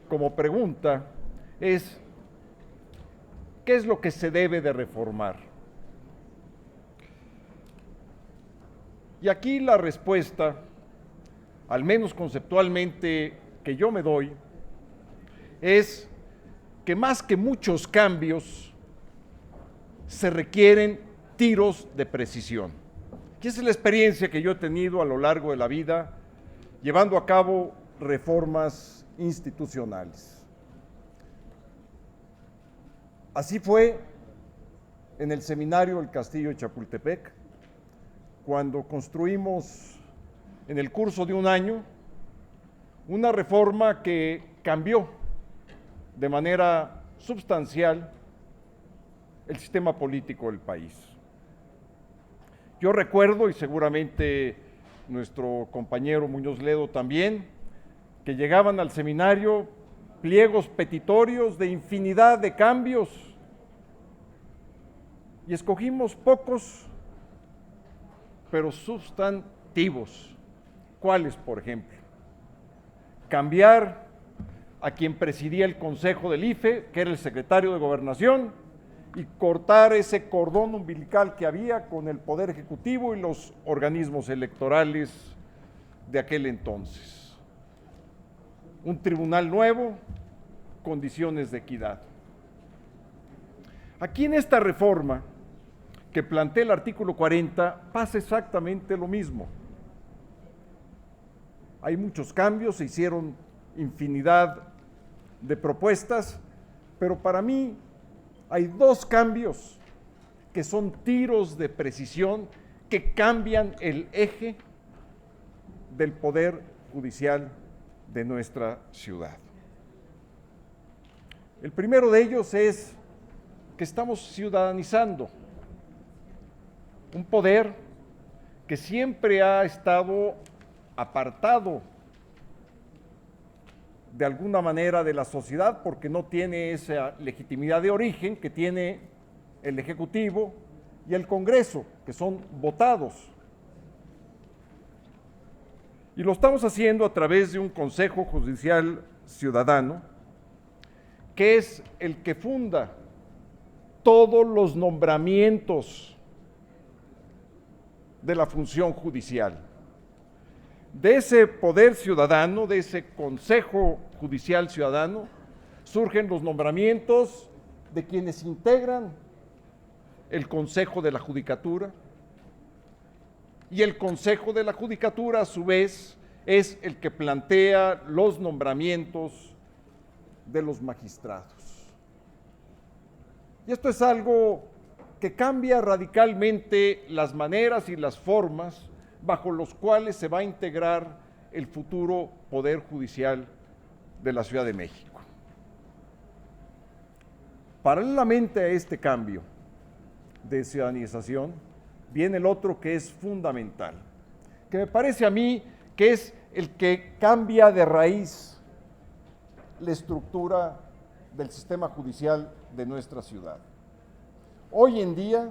como pregunta es: ¿qué es lo que se debe de reformar? Y aquí la respuesta, al menos conceptualmente que yo me doy, es que más que muchos cambios, se requieren tiros de precisión. Y esa es la experiencia que yo he tenido a lo largo de la vida, llevando a cabo reformas institucionales. Así fue en el seminario del Castillo de Chapultepec, cuando construimos en el curso de un año una reforma que cambió de manera sustancial el sistema político del país. Yo recuerdo, y seguramente nuestro compañero Muñoz Ledo también, que llegaban al seminario pliegos petitorios de infinidad de cambios y escogimos pocos, pero sustantivos. ¿Cuáles, por ejemplo? Cambiar a quien presidía el Consejo del IFE, que era el secretario de Gobernación, y cortar ese cordón umbilical que había con el Poder Ejecutivo y los organismos electorales de aquel entonces. Un tribunal nuevo, condiciones de equidad. Aquí en esta reforma que plantea el artículo 40 pasa exactamente lo mismo. Hay muchos cambios, se hicieron infinidad de propuestas, pero para mí hay dos cambios que son tiros de precisión que cambian el eje del poder judicial de nuestra ciudad. El primero de ellos es que estamos ciudadanizando un poder que siempre ha estado apartado de alguna manera de la sociedad porque no tiene esa legitimidad de origen que tiene el Ejecutivo y el Congreso, que son votados. Y lo estamos haciendo a través de un Consejo Judicial Ciudadano, que es el que funda todos los nombramientos de la función judicial. De ese poder ciudadano, de ese Consejo Judicial Ciudadano, surgen los nombramientos de quienes integran el Consejo de la Judicatura, y el Consejo de la Judicatura, a su vez, es el que plantea los nombramientos de los magistrados. Y esto es algo que cambia radicalmente las maneras y las formas bajo los cuales se va a integrar el futuro Poder Judicial de la Ciudad de México. Paralelamente a este cambio de ciudadanización, viene el otro que es fundamental, que me parece a mí que es el que cambia de raíz la estructura del sistema judicial de nuestra ciudad. Hoy en día,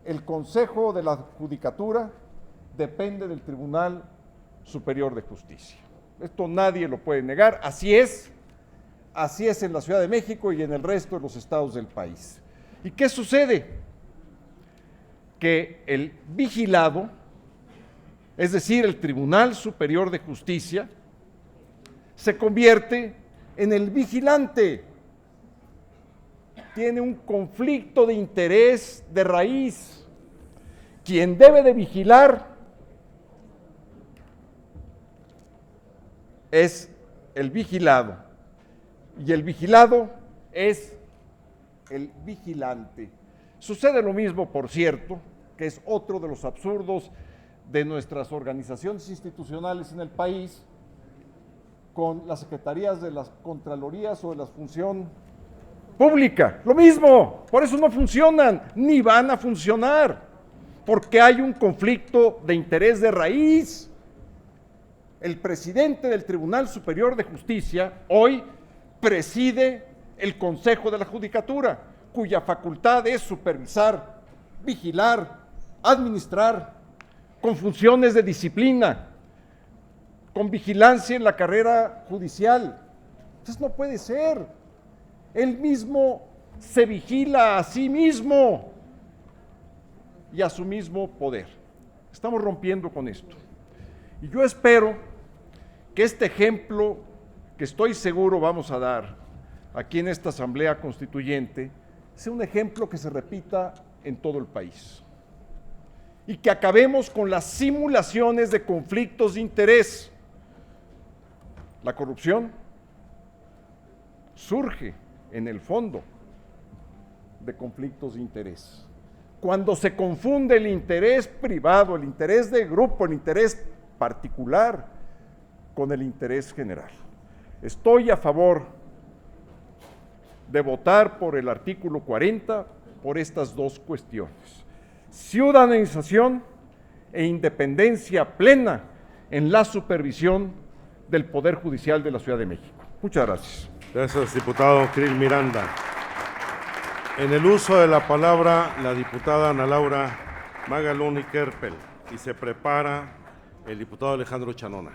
el Consejo de la Judicatura depende del Tribunal Superior de Justicia. Esto nadie lo puede negar, así es en la Ciudad de México y en el resto de los estados del país. ¿Y qué sucede? Que el vigilado, es decir, el Tribunal Superior de Justicia, se convierte en el vigilante. Tiene un conflicto de interés de raíz. Quien debe de vigilar es el vigilado, y el vigilado es el vigilante. Sucede lo mismo, por cierto, que es otro de los absurdos de nuestras organizaciones institucionales en el país, con las secretarías de las contralorías o de la función pública. Lo mismo, por eso no funcionan, ni van a funcionar, porque hay un conflicto de interés de raíz. El presidente del Tribunal Superior de Justicia hoy preside el Consejo de la Judicatura, cuya facultad es supervisar, vigilar, administrar, con funciones de disciplina, con vigilancia en la carrera judicial. Entonces no puede ser. Él mismo se vigila a sí mismo y a su mismo poder. Estamos rompiendo con esto. Y yo espero que este ejemplo que estoy seguro vamos a dar aquí en esta Asamblea Constituyente sea un ejemplo que se repita en todo el país. Y que acabemos con las simulaciones de conflictos de interés. La corrupción surge en el fondo de conflictos de interés. Cuando se confunde el interés privado, el interés de grupo, el interés particular con el interés general. Estoy a favor de votar por el artículo 40 por estas dos cuestiones. Ciudadanización e independencia plena en la supervisión del Poder Judicial de la Ciudad de México. Muchas gracias. Gracias, diputado Krill Miranda. En el uso de la palabra, la diputada Ana Laura Magaloni Kerpel, y se prepara el diputado Alejandro Chanona.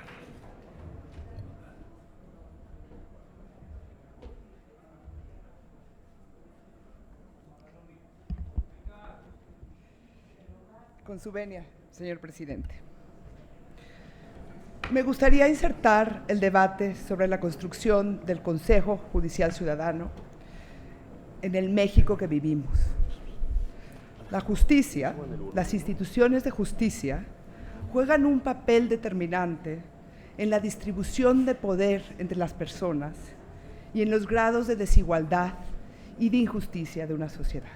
Con su venia, señor presidente. Me gustaría insertar el debate sobre la construcción del Consejo Judicial Ciudadano en el México que vivimos. La justicia, las instituciones de justicia, juegan un papel determinante en la distribución de poder entre las personas y en los grados de desigualdad y de injusticia de una sociedad.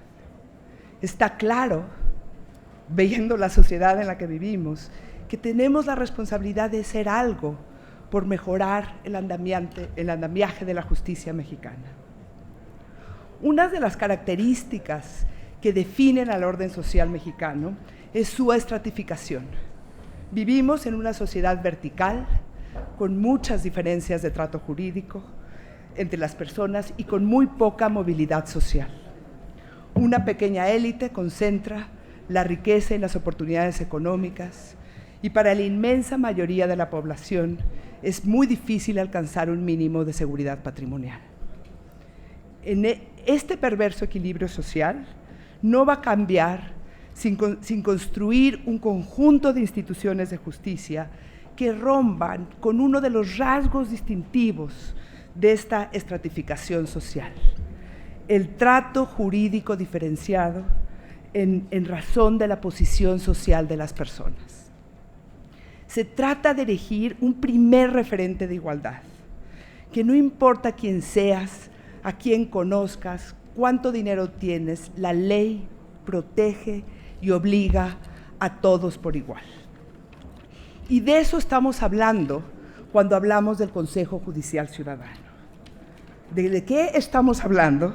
Está claro, viendo la sociedad en la que vivimos, que tenemos la responsabilidad de hacer algo por mejorar el andamiaje de la justicia mexicana. Una de las características que definen al orden social mexicano es su estratificación. Vivimos en una sociedad vertical, con muchas diferencias de trato jurídico entre las personas y con muy poca movilidad social. Una pequeña élite concentra la riqueza y las oportunidades económicas, y para la inmensa mayoría de la población es muy difícil alcanzar un mínimo de seguridad patrimonial. En este perverso equilibrio social no va a cambiar sin construir un conjunto de instituciones de justicia que rompan con uno de los rasgos distintivos de esta estratificación social: el trato jurídico diferenciado en razón de la posición social de las personas. Se trata de erigir un primer referente de igualdad, que no importa quién seas, a quién conozcas, cuánto dinero tienes, la ley protege y obliga a todos por igual. Y de eso estamos hablando cuando hablamos del Consejo Judicial Ciudadano. ¿De qué estamos hablando?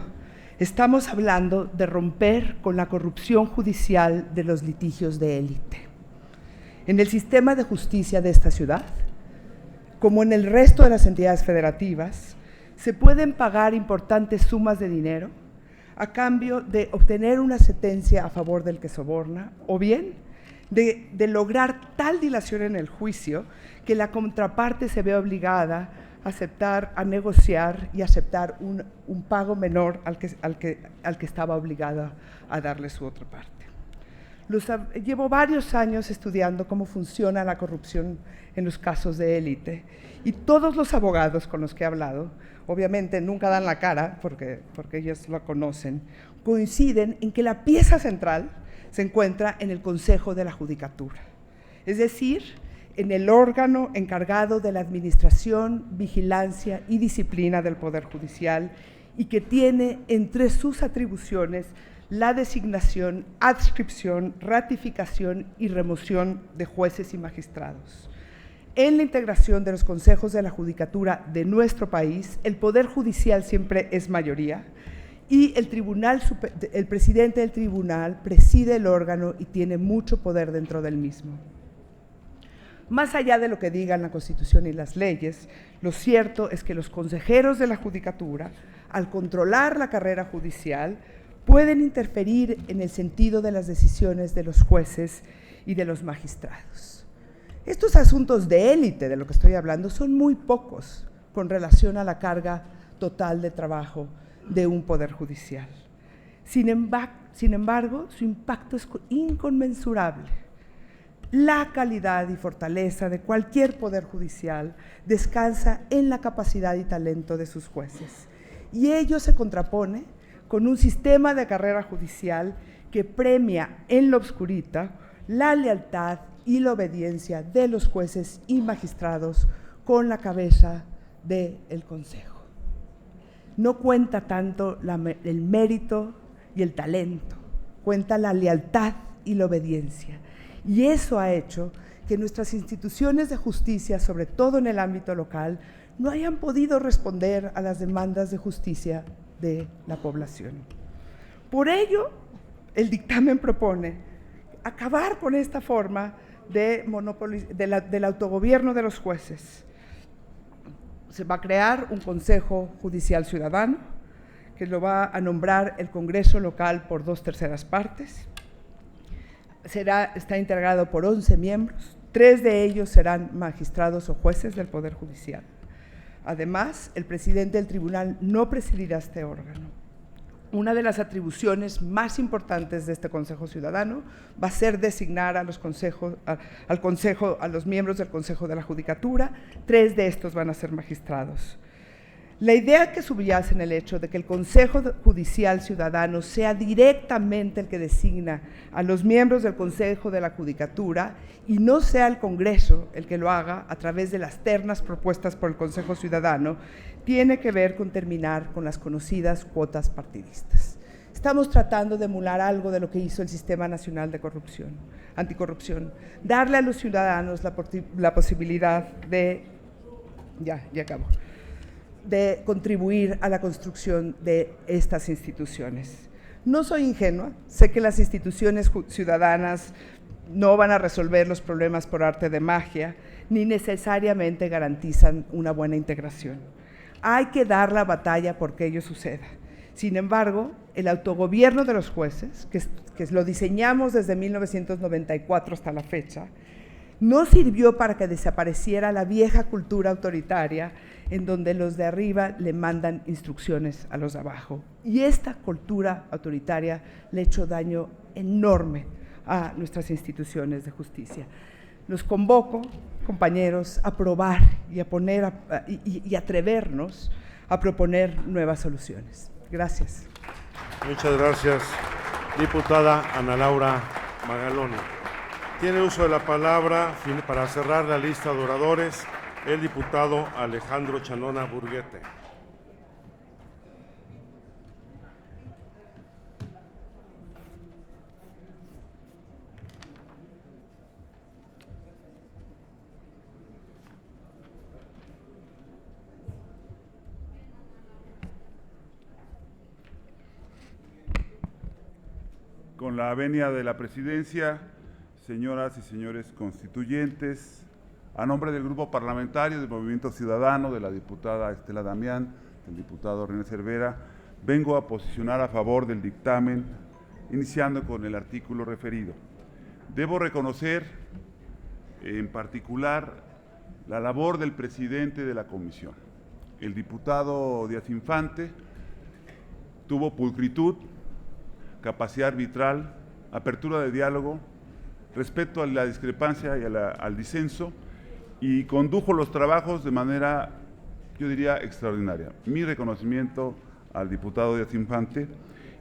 Estamos hablando de romper con la corrupción judicial de los litigios de élite. En el sistema de justicia de esta ciudad, como en el resto de las entidades federativas, se pueden pagar importantes sumas de dinero a cambio de obtener una sentencia a favor del que soborna, o bien de lograr tal dilación en el juicio que la contraparte se ve obligada a aceptar, a negociar y aceptar un pago menor al que estaba obligada a darle su otra parte. Llevo varios años estudiando cómo funciona la corrupción en los casos de élite, y todos los abogados con los que he hablado, obviamente nunca dan la cara porque ellos lo conocen, coinciden en que la pieza central se encuentra en el Consejo de la Judicatura, es decir, en el órgano encargado de la administración, vigilancia y disciplina del Poder Judicial, y que tiene entre sus atribuciones la designación, adscripción, ratificación y remoción de jueces y magistrados. En la integración de los consejos de la judicatura de nuestro país, el Poder Judicial siempre es mayoría, y el presidente del tribunal preside el órgano y tiene mucho poder dentro del mismo. Más allá de lo que digan la Constitución y las leyes, lo cierto es que los consejeros de la Judicatura, al controlar la carrera judicial, pueden interferir en el sentido de las decisiones de los jueces y de los magistrados. Estos asuntos de élite de lo que estoy hablando son muy pocos con relación a la carga total de trabajo de un poder judicial. Sin embargo, su impacto es inconmensurable. La calidad y fortaleza de cualquier poder judicial descansa en la capacidad y talento de sus jueces, y ello se contrapone con un sistema de carrera judicial que premia en lo obscurita la lealtad y la obediencia de los jueces y magistrados con la cabeza del Consejo. No cuenta tanto el mérito y el talento, cuenta la lealtad y la obediencia. Y eso ha hecho que nuestras instituciones de justicia, sobre todo en el ámbito local, no hayan podido responder a las demandas de justicia de la población. Por ello, el dictamen propone acabar con esta forma del autogobierno de los jueces. Se va a crear un Consejo Judicial Ciudadano, que lo va a nombrar el Congreso local por 2/3 partes. Está integrado por 11 miembros, 3 de ellos serán magistrados o jueces del Poder Judicial. Además, el presidente del tribunal no presidirá este órgano. Una de las atribuciones más importantes de este Consejo Ciudadano va a ser designar a los miembros del Consejo de la Judicatura. 3 de estos van a ser magistrados. La idea que subyace en el hecho de que el Consejo Judicial Ciudadano sea directamente el que designa a los miembros del Consejo de la Judicatura y no sea el Congreso el que lo haga a través de las ternas propuestas por el Consejo Ciudadano, tiene que ver con terminar con las conocidas cuotas partidistas. Estamos tratando de emular algo de lo que hizo el Sistema Nacional de Anticorrupción, darle a los ciudadanos la posibilidad de contribuir a la construcción de estas instituciones. No soy ingenua, sé que las instituciones ciudadanas no van a resolver los problemas por arte de magia, ni necesariamente garantizan una buena integración. Hay que dar la batalla porque ello suceda. Sin embargo, el autogobierno de los jueces, que lo diseñamos desde 1994 hasta la fecha, no sirvió para que desapareciera la vieja cultura autoritaria en donde los de arriba le mandan instrucciones a los de abajo. Y esta cultura autoritaria le ha hecho daño enorme a nuestras instituciones de justicia. Los convoco, compañeros, a probar y a atrevernos a proponer nuevas soluciones. Gracias. Muchas gracias, diputada Ana Laura Magaloni. Tiene uso de la palabra para cerrar la lista de oradores el diputado Alejandro Chanona Burguete. Con la venia de la presidencia, señoras y señores constituyentes, a nombre del Grupo Parlamentario del Movimiento Ciudadano, de la diputada Estela Damián, del diputado René Cervera, vengo a posicionar a favor del dictamen, iniciando con el artículo referido. Debo reconocer, en particular, la labor del presidente de la comisión. El diputado Díaz Infante tuvo pulcritud, capacidad arbitral, apertura de diálogo, respeto a la discrepancia y al disenso, y condujo los trabajos de manera, yo diría, extraordinaria. Mi reconocimiento al diputado Díaz Infante,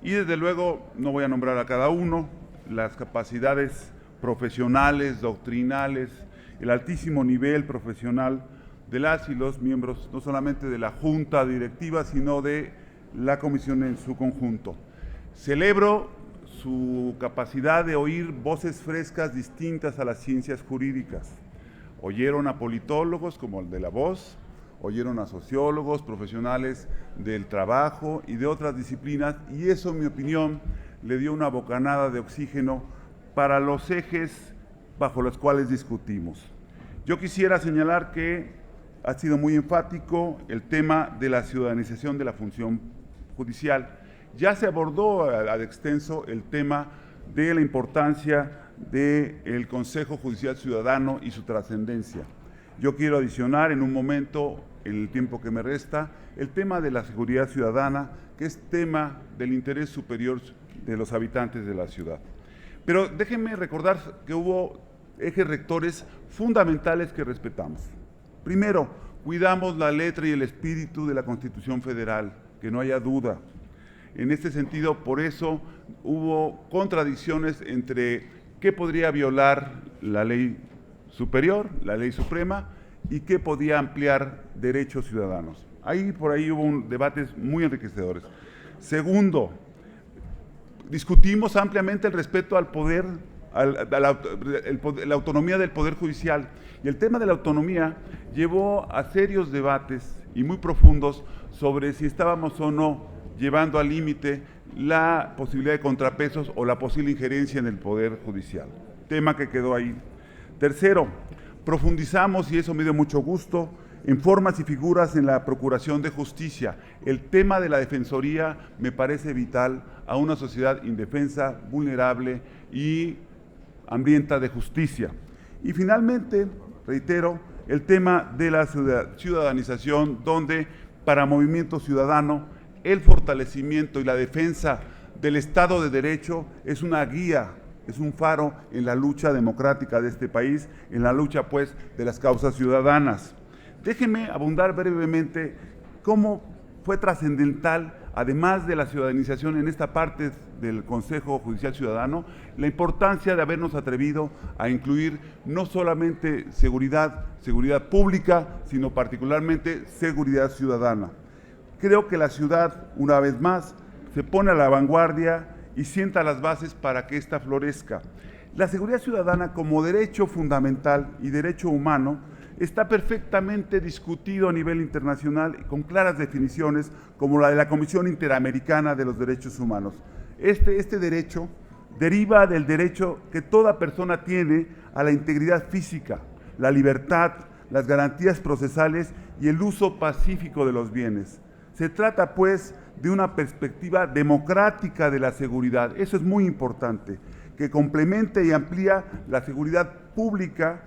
y desde luego, no voy a nombrar a cada uno, las capacidades profesionales, doctrinales, el altísimo nivel profesional de las y los miembros, no solamente de la Junta Directiva, sino de la comisión en su conjunto. Celebro su capacidad de oír voces frescas distintas a las ciencias jurídicas. Oyeron a politólogos como el de La Voz, oyeron a sociólogos, profesionales del trabajo y de otras disciplinas, y eso, en mi opinión, le dio una bocanada de oxígeno para los ejes bajo los cuales discutimos. Yo quisiera señalar que ha sido muy enfático el tema de la ciudadanización de la función judicial. Ya se abordó ad extenso el tema de la importancia del Consejo Judicial Ciudadano y su trascendencia. Yo quiero adicionar en un momento, en el tiempo que me resta, el tema de la seguridad ciudadana, que es tema del interés superior de los habitantes de la ciudad. Pero déjenme recordar que hubo ejes rectores fundamentales que respetamos. Primero, cuidamos la letra y el espíritu de la Constitución Federal, que no haya duda. En este sentido, por eso hubo contradicciones entre qué podría violar la ley superior, la ley suprema, y qué podía ampliar derechos ciudadanos. Por ahí hubo debates muy enriquecedores. Segundo, discutimos ampliamente el respeto al poder, la autonomía del Poder Judicial. Y el tema de la autonomía llevó a serios debates y muy profundos sobre si estábamos o no llevando al límite la posibilidad de contrapesos o la posible injerencia en el Poder Judicial. Tema que quedó ahí. Tercero, profundizamos, y eso me dio mucho gusto, en formas y figuras en la procuración de justicia. El tema de la defensoría me parece vital a una sociedad indefensa, vulnerable y hambrienta de justicia. Y finalmente, reitero, el tema de la ciudadanización, donde para Movimiento Ciudadano el fortalecimiento y la defensa del Estado de Derecho es una guía, es un faro en la lucha democrática de este país, en la lucha, pues, de las causas ciudadanas. Déjenme abundar brevemente cómo fue trascendental, además de la ciudadanización en esta parte del Consejo Judicial Ciudadano, la importancia de habernos atrevido a incluir no solamente seguridad pública, sino particularmente seguridad ciudadana. Creo que la ciudad, una vez más, se pone a la vanguardia y sienta las bases para que ésta florezca. La seguridad ciudadana como derecho fundamental y derecho humano está perfectamente discutido a nivel internacional con claras definiciones como la de la Comisión Interamericana de los Derechos Humanos. Este derecho deriva del derecho que toda persona tiene a la integridad física, la libertad, las garantías procesales y el uso pacífico de los bienes. Se trata, pues, de una perspectiva democrática de la seguridad. Eso es muy importante, que complemente y amplía la seguridad pública,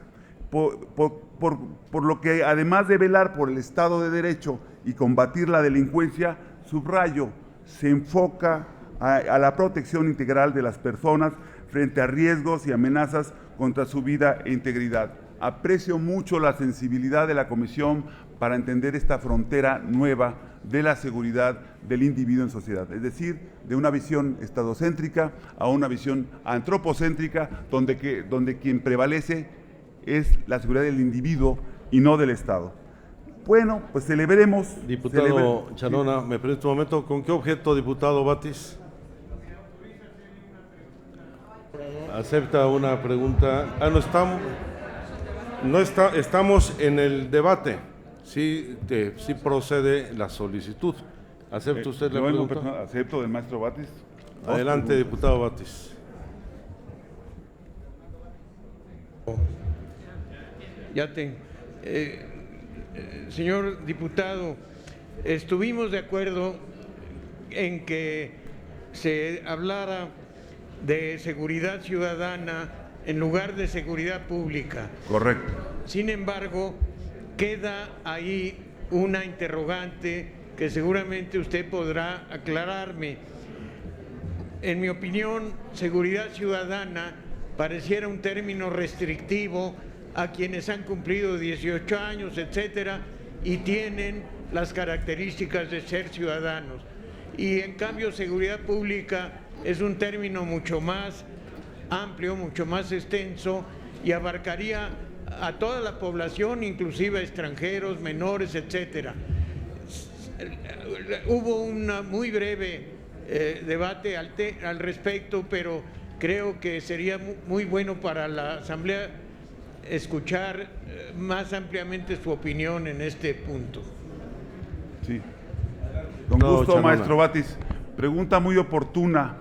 por lo que, además de velar por el Estado de Derecho y combatir la delincuencia, subrayo, se enfoca a la protección integral de las personas frente a riesgos y amenazas contra su vida e integridad. Aprecio mucho la sensibilidad de la Comisión para entender esta frontera nueva de la seguridad del individuo en sociedad, es decir, de una visión estadocéntrica a una visión antropocéntrica, donde quien prevalece es la seguridad del individuo y no del Estado. Bueno, pues celebremos. Diputado Chanona, ¿me permite un momento? ¿Con qué objeto, diputado Batis? ¿Acepta una pregunta? Estamos en el debate. Sí procede la solicitud. ¿Acepta usted la pregunta? Acepto del maestro Batis. Adelante, diputado Batis. Señor diputado, estuvimos de acuerdo en que se hablara de seguridad ciudadana en lugar de seguridad pública. Correcto. Sin embargo, queda ahí una interrogante que seguramente usted podrá aclararme. En mi opinión, seguridad ciudadana pareciera un término restrictivo a quienes han cumplido 18 años, etcétera, y tienen las características de ser ciudadanos. Y en cambio, seguridad pública es un término mucho más amplio, mucho más extenso y abarcaría a toda la población, inclusive a extranjeros, menores, etcétera. Hubo un muy breve debate al respecto, pero creo que sería muy bueno para la Asamblea escuchar más ampliamente su opinión en este punto. Sí. Con gusto, maestro Batis. Pregunta muy oportuna.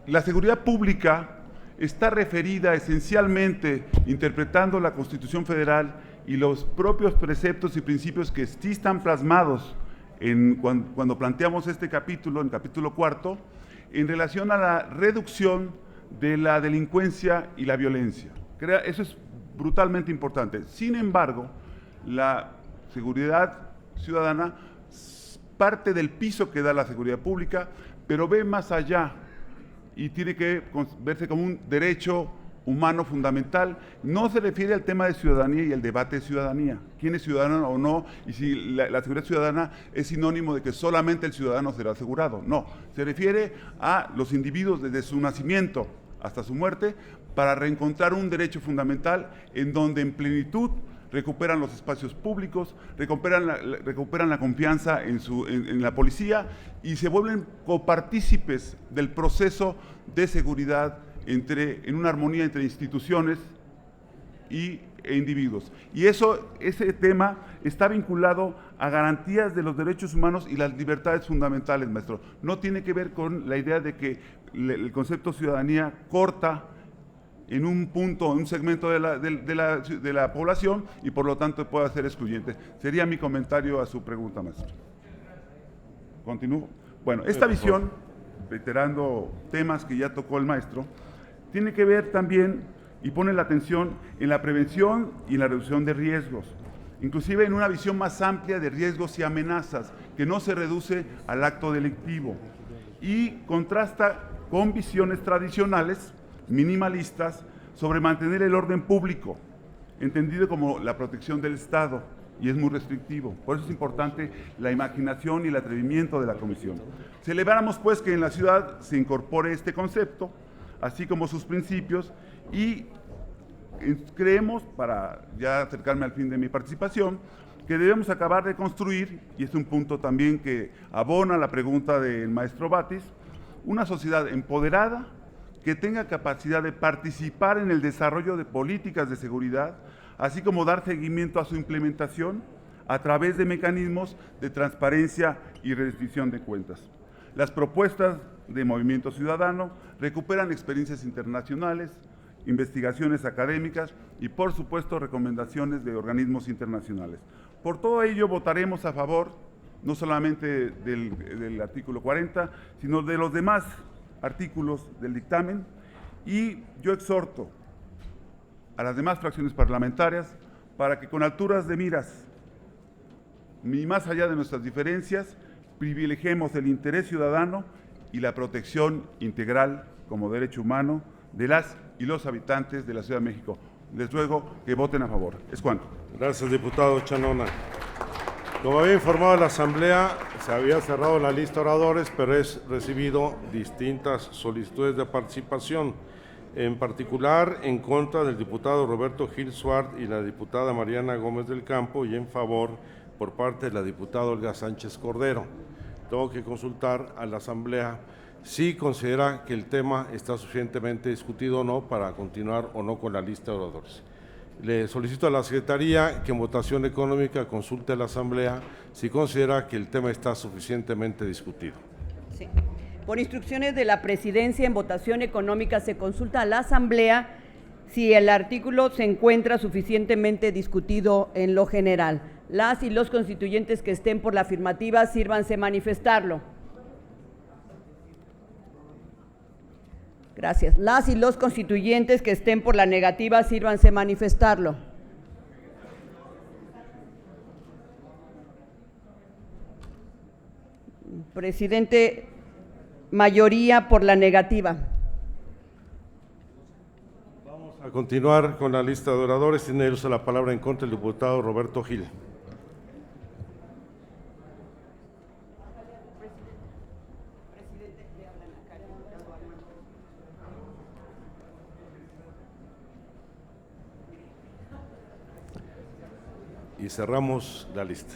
La seguridad pública está referida esencialmente interpretando la Constitución Federal y los propios preceptos y principios que sí están plasmados cuando planteamos este capítulo, en capítulo 4, en relación a la reducción de la delincuencia y la violencia. Eso es brutalmente importante. Sin embargo, la seguridad ciudadana parte del piso que da la seguridad pública, pero ve más allá y tiene que verse como un derecho humano fundamental. No se refiere al tema de ciudadanía y el debate de ciudadanía, quién es ciudadano o no, y si la seguridad ciudadana es sinónimo de que solamente el ciudadano será asegurado. No, se refiere a los individuos desde su nacimiento hasta su muerte para reencontrar un derecho fundamental en donde en plenitud recuperan los espacios públicos, recuperan la confianza en la policía y se vuelven copartícipes del proceso de seguridad en una armonía entre instituciones e individuos. Y ese tema está vinculado a garantías de los derechos humanos y las libertades fundamentales, maestro. No tiene que ver con la idea de que el concepto ciudadanía corta en un punto, en un segmento de la población y por lo tanto pueda ser excluyente. Sería mi comentario a su pregunta, maestro. ¿Continúo? Bueno, esta visión, reiterando temas que ya tocó el maestro, tiene que ver también y pone la atención en la prevención y en la reducción de riesgos, inclusive en una visión más amplia de riesgos y amenazas, que no se reduce al acto delictivo y contrasta con visiones tradicionales minimalistas sobre mantener el orden público, entendido como la protección del Estado, y es muy restrictivo. Por eso es importante la imaginación y el atrevimiento de la Comisión. Celebramos pues que en la ciudad se incorpore este concepto, así como sus principios, y creemos, para ya acercarme al fin de mi participación, que debemos acabar de construir, y es un punto también que abona la pregunta del maestro Batis, una sociedad empoderada, que tenga capacidad de participar en el desarrollo de políticas de seguridad, así como dar seguimiento a su implementación a través de mecanismos de transparencia y rendición de cuentas. Las propuestas de Movimiento Ciudadano recuperan experiencias internacionales, investigaciones académicas y, por supuesto, recomendaciones de organismos internacionales. Por todo ello, votaremos a favor, no solamente del artículo 40, sino de los demás artículos del dictamen, y yo exhorto a las demás fracciones parlamentarias para que con alturas de miras y más allá de nuestras diferencias privilegiemos el interés ciudadano y la protección integral como derecho humano de las y los habitantes de la Ciudad de México. Les ruego que voten a favor. Es cuanto. Gracias, diputado Chanona. Como había informado la Asamblea, se había cerrado la lista de oradores, pero he recibido distintas solicitudes de participación, en particular en contra del diputado Roberto Gil Suart y la diputada Mariana Gómez del Campo, y en favor por parte de la diputada Olga Sánchez Cordero. Tengo que consultar a la Asamblea si considera que el tema está suficientemente discutido o no para continuar o no con la lista de oradores. Le solicito a la Secretaría que en votación económica consulte a la Asamblea si considera que el tema está suficientemente discutido. Sí. Por instrucciones de la Presidencia, en votación económica se consulta a la Asamblea si el artículo se encuentra suficientemente discutido en lo general. Las y los constituyentes que estén por la afirmativa, sírvanse manifestarlo. Gracias. Las y los constituyentes que estén por la negativa, sírvanse manifestarlo. Presidente, mayoría por la negativa. Vamos a continuar con la lista de oradores. Tiene uso la palabra en contra el diputado Roberto Gil. Y cerramos la lista.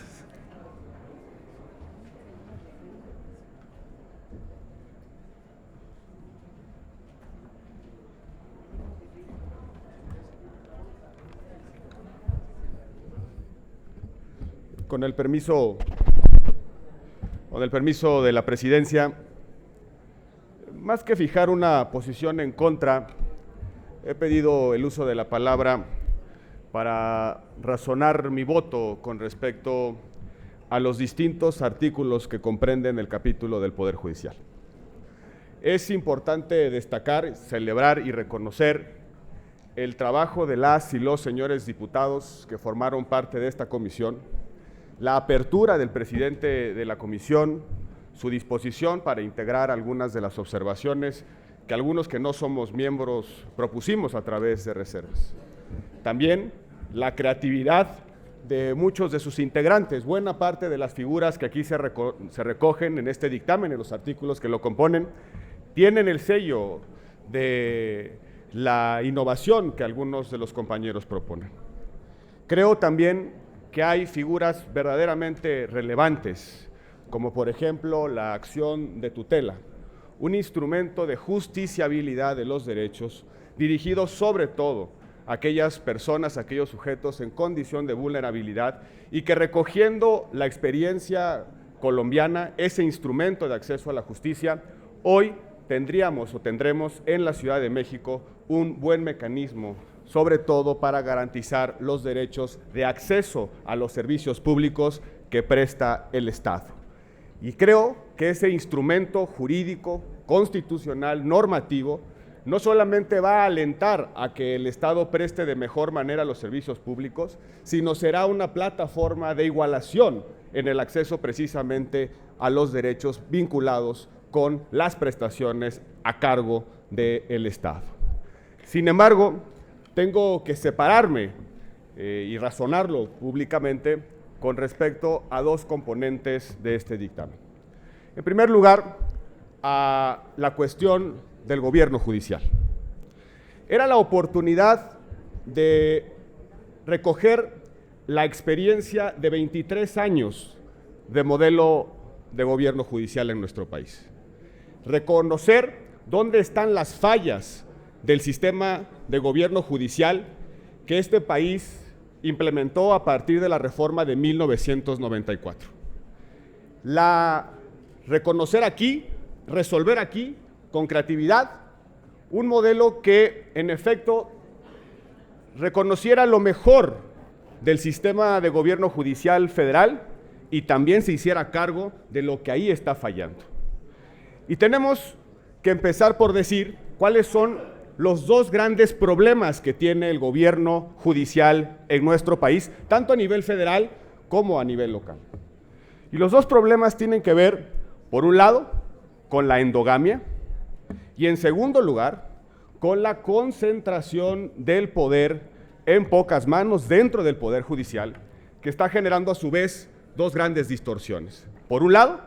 Con el permiso de la Presidencia, más que fijar una posición en contra, he pedido el uso de la palabra para razonar mi voto con respecto a los distintos artículos que comprenden el capítulo del Poder Judicial. Es importante destacar, celebrar y reconocer el trabajo de las y los señores diputados que formaron parte de esta comisión, la apertura del presidente de la comisión, su disposición para integrar algunas de las observaciones que algunos que no somos miembros propusimos a través de reservas. También la creatividad de muchos de sus integrantes, buena parte de las figuras que aquí se recogen en este dictamen, en los artículos que lo componen, tienen el sello de la innovación que algunos de los compañeros proponen. Creo también que hay figuras verdaderamente relevantes, como por ejemplo la acción de tutela, un instrumento de justiciabilidad de los derechos dirigido sobre todo a aquellas personas, a aquellos sujetos en condición de vulnerabilidad y que recogiendo la experiencia colombiana, ese instrumento de acceso a la justicia, hoy tendríamos o tendremos en la Ciudad de México un buen mecanismo, sobre todo para garantizar los derechos de acceso a los servicios públicos que presta el Estado. Y creo que ese instrumento jurídico, constitucional, normativo, no solamente va a alentar a que el Estado preste de mejor manera los servicios públicos, sino será una plataforma de igualación en el acceso precisamente a los derechos vinculados con las prestaciones a cargo del Estado. Sin embargo, tengo que separarme y razonarlo públicamente con respecto a dos componentes de este dictamen. En primer lugar, a la cuestión del gobierno judicial. Era la oportunidad de recoger la experiencia de 23 años de modelo de gobierno judicial en nuestro país. Reconocer dónde están las fallas del sistema de gobierno judicial que este país implementó a partir de la reforma de 1994. Reconocer aquí, resolver aquí, con creatividad, un modelo que en efecto reconociera lo mejor del sistema de gobierno judicial federal y también se hiciera cargo de lo que ahí está fallando. Y tenemos que empezar por decir cuáles son los dos grandes problemas que tiene el gobierno judicial en nuestro país, tanto a nivel federal como a nivel local. Y los dos problemas tienen que ver, por un lado, con la endogamia y en segundo lugar, con la concentración del poder en pocas manos dentro del Poder Judicial, que está generando a su vez dos grandes distorsiones. Por un lado,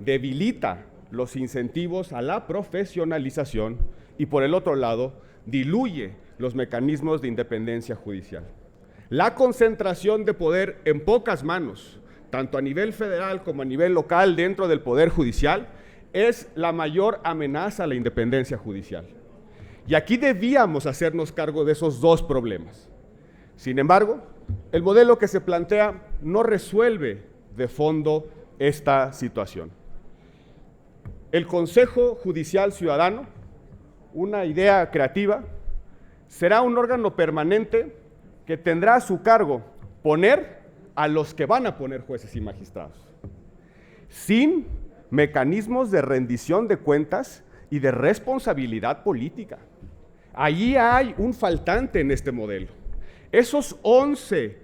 debilita los incentivos a la profesionalización y por el otro lado, diluye los mecanismos de independencia judicial. La concentración de poder en pocas manos, tanto a nivel federal como a nivel local dentro del Poder Judicial, es la mayor amenaza a la independencia judicial. Y aquí debíamos hacernos cargo de esos dos problemas. Sin embargo, el modelo que se plantea no resuelve de fondo esta situación. El Consejo Judicial Ciudadano, una idea creativa, será un órgano permanente que tendrá a su cargo poner a los que van a poner jueces y magistrados, sin mecanismos de rendición de cuentas y de responsabilidad política. Allí hay un faltante en este modelo. Esas 11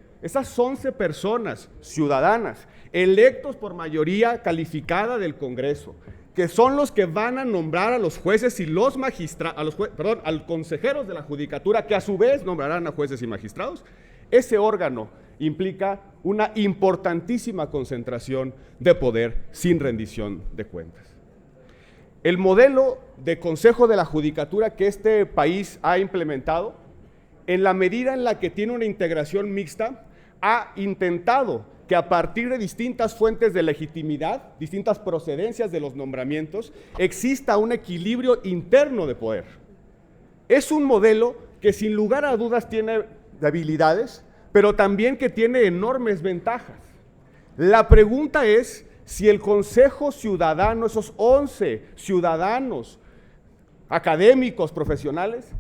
personas ciudadanas, electos por mayoría calificada del Congreso, que son los que van a nombrar a los jueces y los magistrados, a los consejeros de la judicatura, que a su vez nombrarán a jueces y magistrados, ese órgano implica una importantísima concentración de poder sin rendición de cuentas. El modelo de Consejo de la Judicatura que este país ha implementado, en la medida en la que tiene una integración mixta, ha intentado que a partir de distintas fuentes de legitimidad, distintas procedencias de los nombramientos, exista un equilibrio interno de poder. Es un modelo que sin lugar a dudas tiene debilidades, pero también que tiene enormes ventajas. La pregunta es si el Consejo Ciudadano, esos 11 ciudadanos, académicos, profesionales,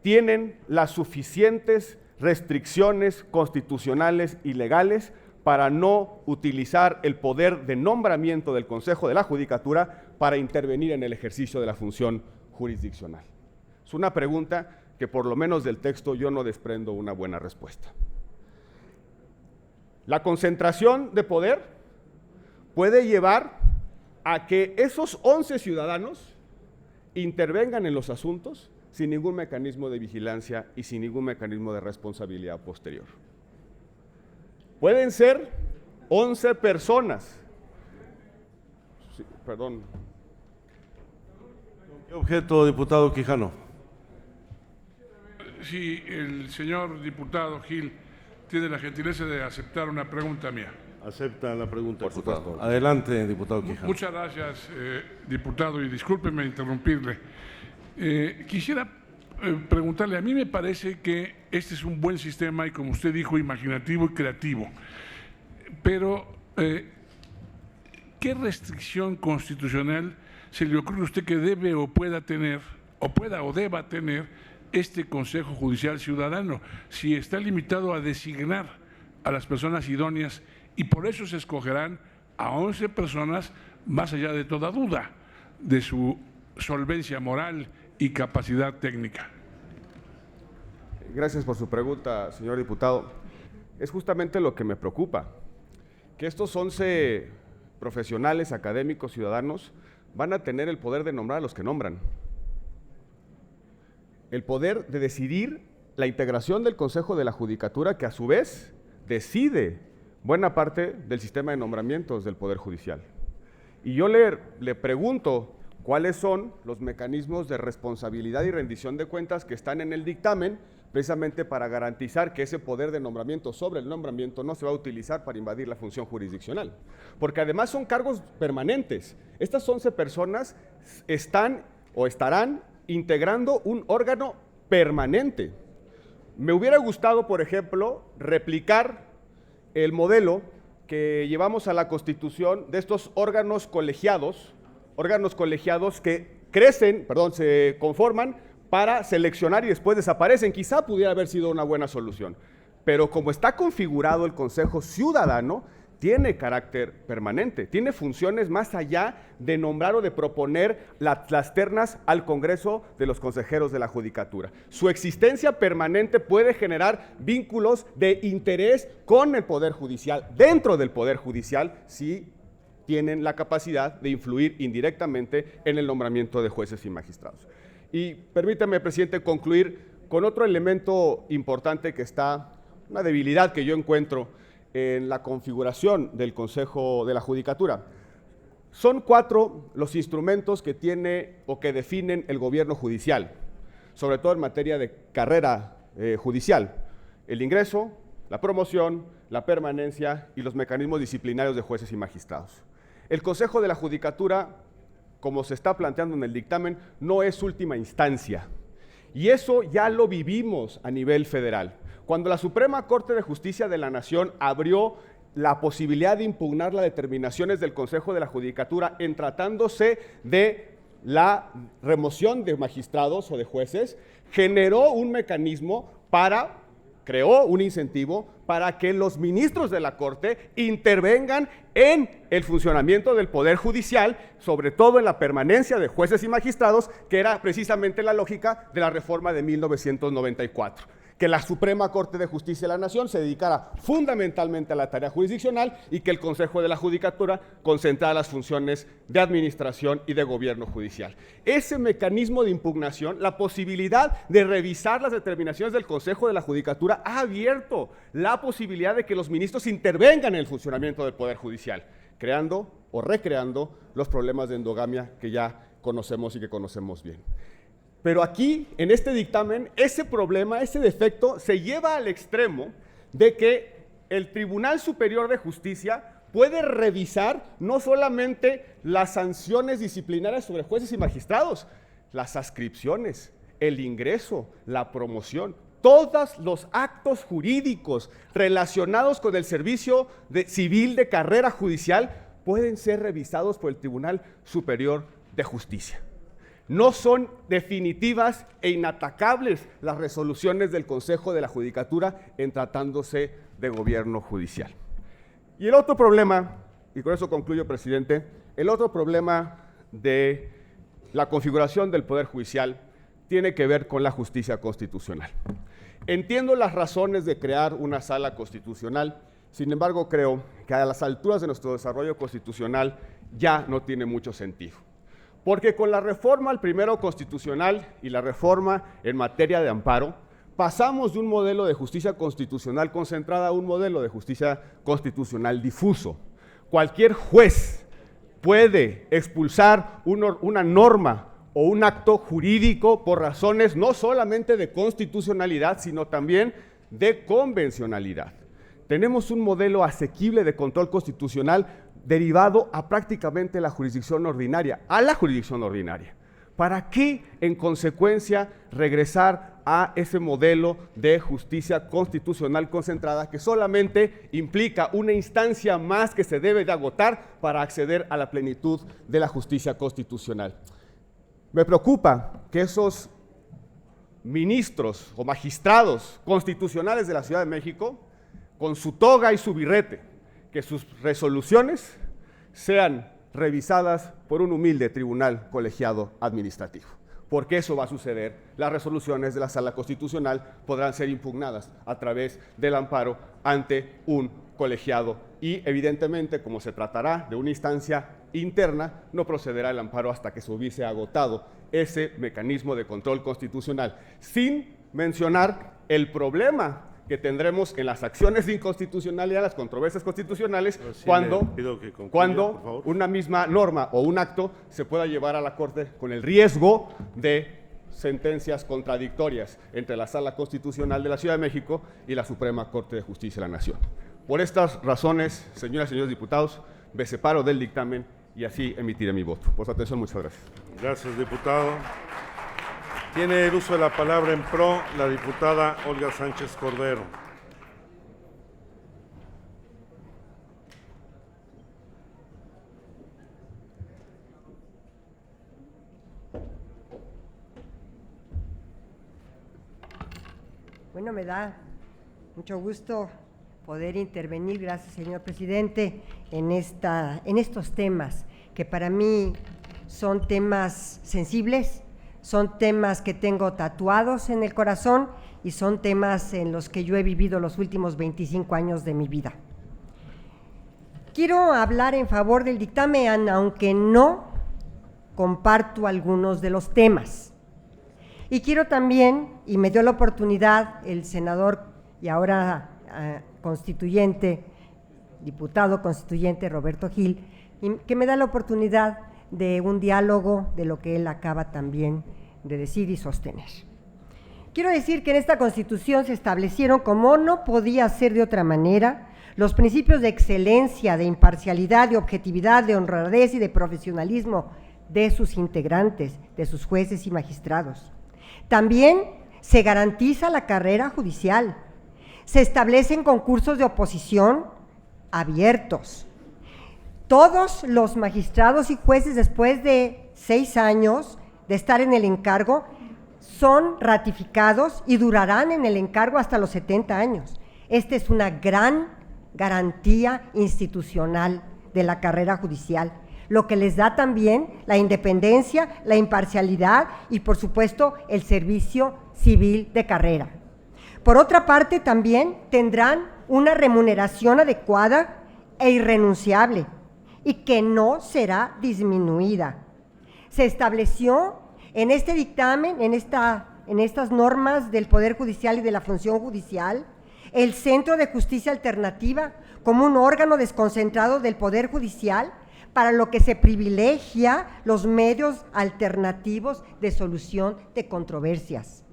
tienen las suficientes restricciones constitucionales y legales para no utilizar el poder de nombramiento del Consejo de la Judicatura para intervenir en el ejercicio de la función jurisdiccional. Es una pregunta que por lo menos del texto yo no desprendo una buena respuesta. La concentración de poder puede llevar a que esos 11 ciudadanos intervengan en los asuntos sin ningún mecanismo de vigilancia y sin ningún mecanismo de responsabilidad posterior. Pueden ser 11 personas. Sí, perdón. ¿Qué objeto, diputado Quijano? Si el señor diputado Gil tiene la gentileza de aceptar una pregunta mía. Acepta la pregunta, diputado. Adelante, diputado Quijano. Muchas gracias, diputado, y discúlpeme interrumpirle. Quisiera preguntarle, a mí me parece que este es un buen sistema y, como usted dijo, imaginativo y creativo, pero ¿qué restricción constitucional se le ocurre a usted que debe o pueda tener, o deba tener este Consejo Judicial Ciudadano, si está limitado a designar a las personas idóneas y por eso se escogerán a 11 personas, más allá de toda duda de su solvencia moral y capacidad técnica? Gracias por su pregunta, señor diputado. Es justamente lo que me preocupa, que estos 11 profesionales, académicos, ciudadanos, van a tener el poder de nombrar a los que nombran. El poder de decidir la integración del Consejo de la Judicatura, que a su vez decide buena parte del sistema de nombramientos del Poder Judicial. Y yo le pregunto cuáles son los mecanismos de responsabilidad y rendición de cuentas que están en el dictamen, precisamente para garantizar que ese poder de nombramiento sobre el nombramiento no se va a utilizar para invadir la función jurisdiccional. Porque además son cargos permanentes. Estas 11 personas están o estarán integrando un órgano permanente. Me hubiera gustado, por ejemplo, replicar el modelo que llevamos a la Constitución de estos órganos colegiados que se conforman para seleccionar y después desaparecen. Quizá pudiera haber sido una buena solución, pero como está configurado el Consejo Ciudadano, tiene carácter permanente, tiene funciones más allá de nombrar o de proponer las ternas al Congreso de los consejeros de la Judicatura. Su existencia permanente puede generar vínculos de interés con el Poder Judicial, dentro del Poder Judicial, si tienen la capacidad de influir indirectamente en el nombramiento de jueces y magistrados. Y permítame, presidente, concluir con otro elemento importante que está, una debilidad que yo encuentro en la configuración del Consejo de la Judicatura. Son 4 los instrumentos que tiene o que definen el gobierno judicial, sobre todo en materia de carrera judicial: el ingreso, la promoción, la permanencia y los mecanismos disciplinarios de jueces y magistrados. El Consejo de la Judicatura, como se está planteando en el dictamen, no es última instancia, y eso ya lo vivimos a nivel federal. Cuando la Suprema Corte de Justicia de la Nación abrió la posibilidad de impugnar las determinaciones del Consejo de la Judicatura en tratándose de la remoción de magistrados o de jueces, generó un mecanismo creó un incentivo para que los ministros de la Corte intervengan en el funcionamiento del Poder Judicial, sobre todo en la permanencia de jueces y magistrados, que era precisamente la lógica de la reforma de 1994. Que la Suprema Corte de Justicia de la Nación se dedicara fundamentalmente a la tarea jurisdiccional y que el Consejo de la Judicatura concentrara las funciones de administración y de gobierno judicial. Ese mecanismo de impugnación, la posibilidad de revisar las determinaciones del Consejo de la Judicatura, ha abierto la posibilidad de que los ministros intervengan en el funcionamiento del Poder Judicial, creando o recreando los problemas de endogamia que ya conocemos y que conocemos bien. Pero aquí, en este dictamen, ese problema, ese defecto, se lleva al extremo de que el Tribunal Superior de Justicia puede revisar no solamente las sanciones disciplinarias sobre jueces y magistrados, las adscripciones, el ingreso, la promoción, todos los actos jurídicos relacionados con el servicio civil de carrera judicial pueden ser revisados por el Tribunal Superior de Justicia. No son definitivas e inatacables las resoluciones del Consejo de la Judicatura en tratándose de gobierno judicial. Y el otro problema, y con eso concluyo, presidente, el otro problema de la configuración del Poder Judicial tiene que ver con la justicia constitucional. Entiendo las razones de crear una sala constitucional, sin embargo creo que a las alturas de nuestro desarrollo constitucional ya no tiene mucho sentido. Porque con la reforma al primero constitucional y la reforma en materia de amparo, pasamos de un modelo de justicia constitucional concentrada a un modelo de justicia constitucional difuso. Cualquier juez puede expulsar una norma o un acto jurídico por razones no solamente de constitucionalidad, sino también de convencionalidad. Tenemos un modelo asequible de control constitucional derivado a prácticamente la jurisdicción ordinaria, ¿Para qué, en consecuencia, regresar a ese modelo de justicia constitucional concentrada que solamente implica una instancia más que se debe de agotar para acceder a la plenitud de la justicia constitucional? Me preocupa que esos ministros o magistrados constitucionales de la Ciudad de México, con su toga y su birrete, que sus resoluciones sean revisadas por un humilde tribunal colegiado administrativo. Porque eso va a suceder. Las resoluciones de la Sala Constitucional podrán ser impugnadas a través del amparo ante un colegiado y, evidentemente, como se tratará de una instancia interna, no procederá el amparo hasta que se hubiese agotado ese mecanismo de control constitucional, sin mencionar el problema que tendremos en las acciones de inconstitucionalidad, las controversias constitucionales, sí, cuando una misma norma o un acto se pueda llevar a la Corte con el riesgo de sentencias contradictorias entre la Sala Constitucional de la Ciudad de México y la Suprema Corte de Justicia de la Nación. Por estas razones, señoras y señores diputados, me separo del dictamen y así emitiré mi voto. Por su atención, muchas gracias. Gracias, diputado. Tiene el uso de la palabra en pro la diputada Olga Sánchez Cordero. Bueno, me da mucho gusto poder intervenir, gracias señor presidente, en estos temas que para mí son temas sensibles, son temas que tengo tatuados en el corazón y son temas en los que yo he vivido los últimos 25 años de mi vida. Quiero hablar en favor del dictamen, aunque no comparto algunos de los temas. Y quiero también, y me dio la oportunidad el senador y ahora constituyente, diputado constituyente Roberto Gil, que me da la oportunidad de un diálogo de lo que él acaba también de decir y sostener. Quiero decir que en esta Constitución se establecieron, como no podía ser de otra manera, los principios de excelencia, de imparcialidad, de objetividad, de honradez y de profesionalismo de sus integrantes, de sus jueces y magistrados. También se garantiza la carrera judicial, se establecen concursos de oposición abiertos. Todos los magistrados y jueces, después de 6 años de estar en el encargo, son ratificados y durarán en el encargo hasta los 70 años. Esta es una gran garantía institucional de la carrera judicial, lo que les da también la independencia, la imparcialidad y, por supuesto, el servicio civil de carrera. Por otra parte, también tendrán una remuneración adecuada e irrenunciable y que no será disminuida. Se estableció en este dictamen, en estas normas del Poder Judicial y de la función judicial, el Centro de Justicia Alternativa como un órgano desconcentrado del Poder Judicial, para lo que se privilegia los medios alternativos de solución de controversias.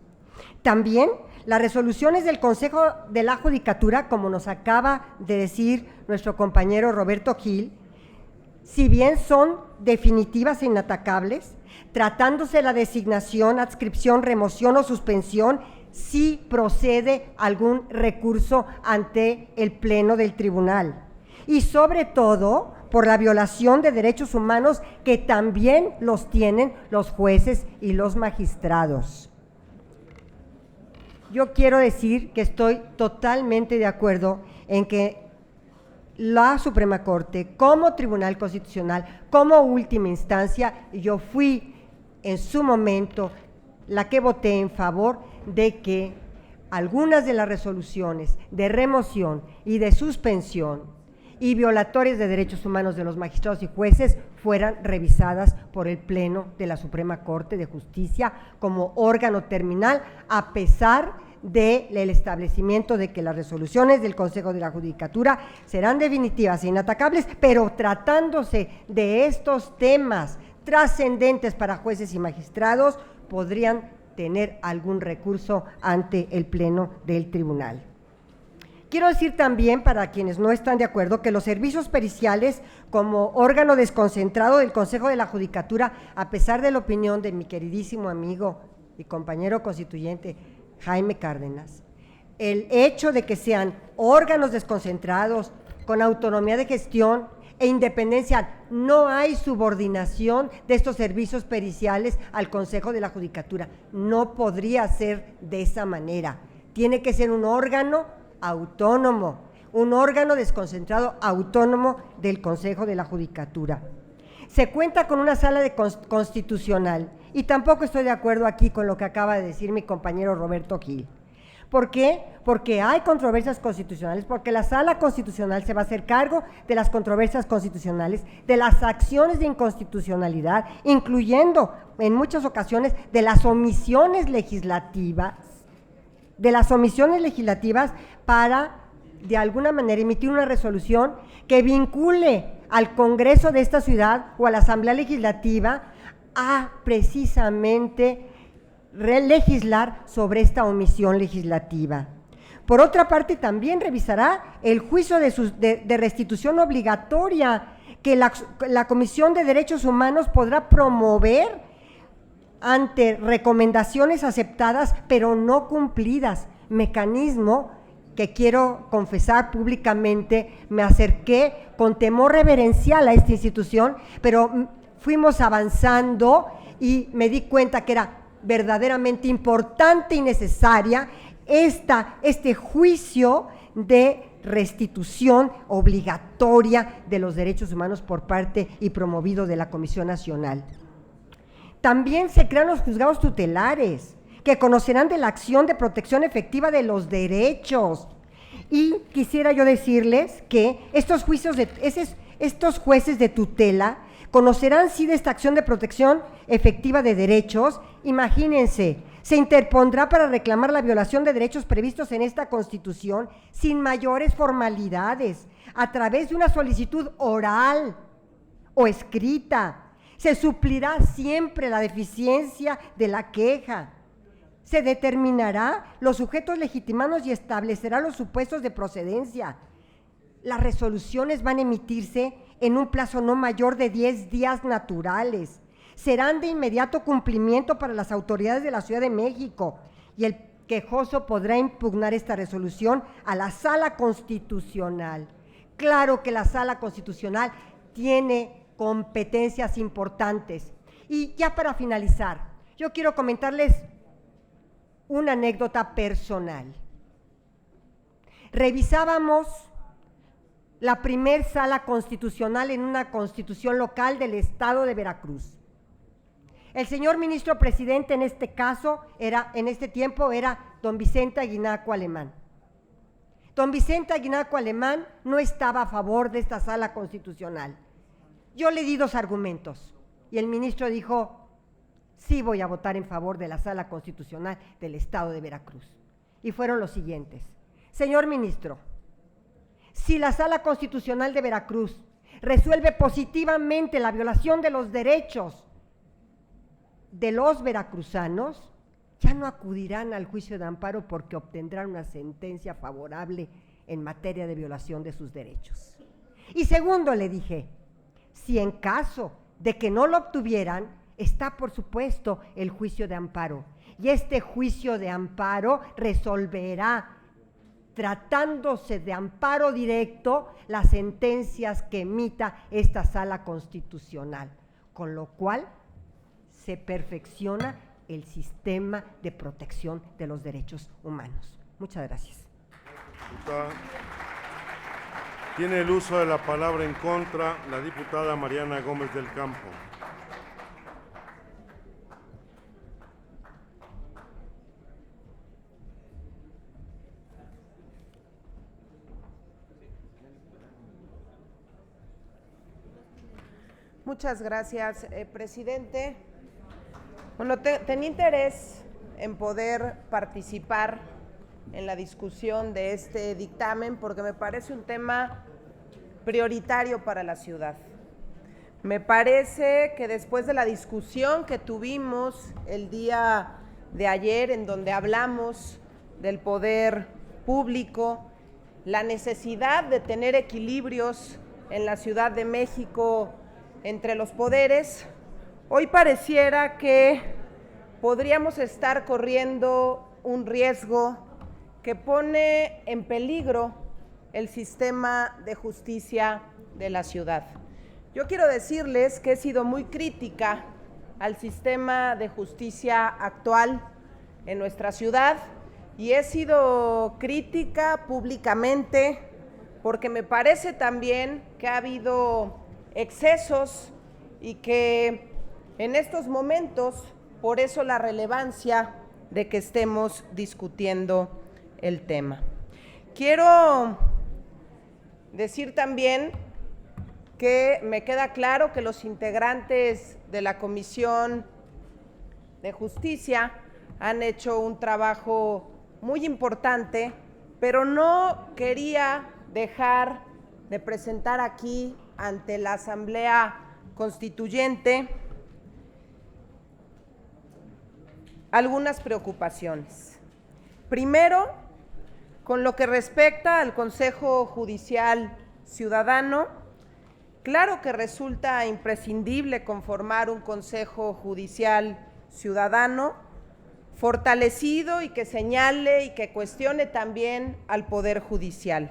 También las resoluciones del Consejo de la Judicatura, como nos acaba de decir nuestro compañero Roberto Gil, si bien son definitivas e inatacables, tratándose la designación, adscripción, remoción o suspensión, sí procede algún recurso ante el Pleno del Tribunal. Y sobre todo, por la violación de derechos humanos que también los tienen los jueces y los magistrados. Yo quiero decir que estoy totalmente de acuerdo en que la Suprema Corte, como Tribunal Constitucional, como última instancia, yo fui en su momento la que voté en favor de que algunas de las resoluciones de remoción y de suspensión y violatorias de derechos humanos de los magistrados y jueces fueran revisadas por el Pleno de la Suprema Corte de Justicia como órgano terminal, a pesar del establecimiento de que las resoluciones del Consejo de la Judicatura serán definitivas e inatacables, pero tratándose de estos temas trascendentes para jueces y magistrados, podrían tener algún recurso ante el Pleno del Tribunal. Quiero decir también, para quienes no están de acuerdo, que los servicios periciales, como órgano desconcentrado del Consejo de la Judicatura, a pesar de la opinión de mi queridísimo amigo y compañero constituyente Jaime Cárdenas, el hecho de que sean órganos desconcentrados, con autonomía de gestión e independencia, no hay subordinación de estos servicios periciales al Consejo de la Judicatura. No podría ser de esa manera. Tiene que ser un órgano autónomo, un órgano desconcentrado autónomo del Consejo de la Judicatura. Se cuenta con una sala constitucional y tampoco estoy de acuerdo aquí con lo que acaba de decir mi compañero Roberto Gil. ¿Por qué? Porque hay controversias constitucionales, porque la Sala Constitucional se va a hacer cargo de las controversias constitucionales, de las acciones de inconstitucionalidad, incluyendo en muchas ocasiones de las omisiones legislativas, para de alguna manera emitir una resolución que vincule al Congreso de esta ciudad o a la Asamblea Legislativa a precisamente legislar sobre esta omisión legislativa. Por otra parte, también revisará el juicio de restitución obligatoria que la Comisión de Derechos Humanos podrá promover ante recomendaciones aceptadas pero no cumplidas, mecanismo que quiero confesar públicamente, me acerqué con temor reverencial a esta institución, pero fuimos avanzando y me di cuenta que era verdaderamente importante y necesaria este juicio de restitución obligatoria de los derechos humanos por parte y promovido de la Comisión Nacional. También se crean los juzgados tutelares, que conocerán de la acción de protección efectiva de los derechos. Y quisiera yo decirles que estos jueces de tutela conocerán sí de esta acción de protección efectiva de derechos. Imagínense, se interpondrá para reclamar la violación de derechos previstos en esta Constitución sin mayores formalidades, a través de una solicitud oral o escrita. Se suplirá siempre la deficiencia de la queja. Se determinará los sujetos legitimados y establecerá los supuestos de procedencia. Las resoluciones van a emitirse en un plazo no mayor de 10 días naturales. Serán de inmediato cumplimiento para las autoridades de la Ciudad de México y el quejoso podrá impugnar esta resolución a la Sala Constitucional. Claro que la Sala Constitucional tiene competencias importantes. Y ya para finalizar, yo quiero comentarles una anécdota personal. Revisábamos la primer sala constitucional en una constitución local del estado de Veracruz. El señor ministro presidente en este tiempo era don Vicente Aguinaco Alemán. Don Vicente Aguinaco Alemán no estaba a favor de esta sala constitucional. Yo le di 2 argumentos y el ministro dijo: sí voy a votar en favor de la Sala Constitucional del Estado de Veracruz. Y fueron los siguientes: señor ministro, si la Sala Constitucional de Veracruz resuelve positivamente la violación de los derechos de los veracruzanos, ya no acudirán al juicio de amparo porque obtendrán una sentencia favorable en materia de violación de sus derechos. Y segundo, le dije, si en caso de que no lo obtuvieran, está por supuesto el juicio de amparo, y este juicio de amparo resolverá tratándose de amparo directo las sentencias que emita esta Sala Constitucional, con lo cual se perfecciona el sistema de protección de los derechos humanos. Muchas gracias. Tiene el uso de la palabra en contra la diputada Mariana Gómez del Campo. Muchas gracias, presidente. Bueno, tenía interés en poder participar en la discusión de este dictamen porque me parece un tema prioritario para la ciudad. Me parece que después de la discusión que tuvimos el día de ayer, en donde hablamos del poder público, la necesidad de tener equilibrios en la Ciudad de México entre los poderes, hoy pareciera que podríamos estar corriendo un riesgo que pone en peligro el sistema de justicia de la ciudad. Yo quiero decirles que he sido muy crítica al sistema de justicia actual en nuestra ciudad y he sido crítica públicamente porque me parece también que ha habido excesos y que en estos momentos, por eso la relevancia de que estemos discutiendo el tema. Quiero decir también que me queda claro que los integrantes de la Comisión de Justicia han hecho un trabajo muy importante, pero no quería dejar de presentar aquí ante la Asamblea Constituyente algunas preocupaciones. Primero, con lo que respecta al Consejo Judicial Ciudadano, claro que resulta imprescindible conformar un Consejo Judicial Ciudadano fortalecido y que señale y que cuestione también al Poder Judicial,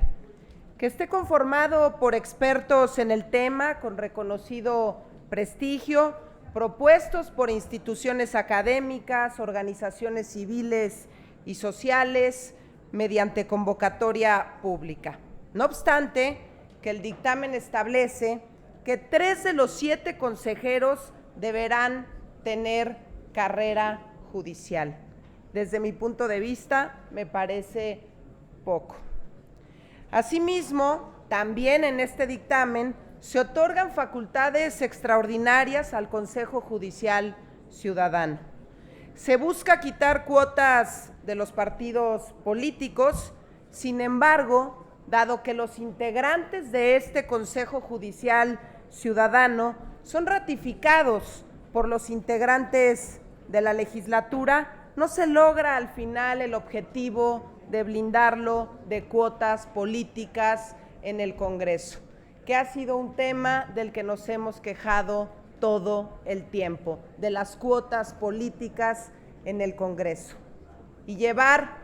que esté conformado por expertos en el tema con reconocido prestigio, propuestos por instituciones académicas, organizaciones civiles y sociales, mediante convocatoria pública. No obstante, que el dictamen establece que 3 de los 7 consejeros deberán tener carrera judicial. Desde mi punto de vista, me parece poco. Asimismo, también en este dictamen se otorgan facultades extraordinarias al Consejo Judicial Ciudadano. Se busca quitar cuotas de los partidos políticos, sin embargo, dado que los integrantes de este Consejo Judicial Ciudadano son ratificados por los integrantes de la legislatura, no se logra al final el objetivo de blindarlo de cuotas políticas en el Congreso, que ha sido un tema del que nos hemos quejado todo el tiempo, de las cuotas políticas en el Congreso. Y llevar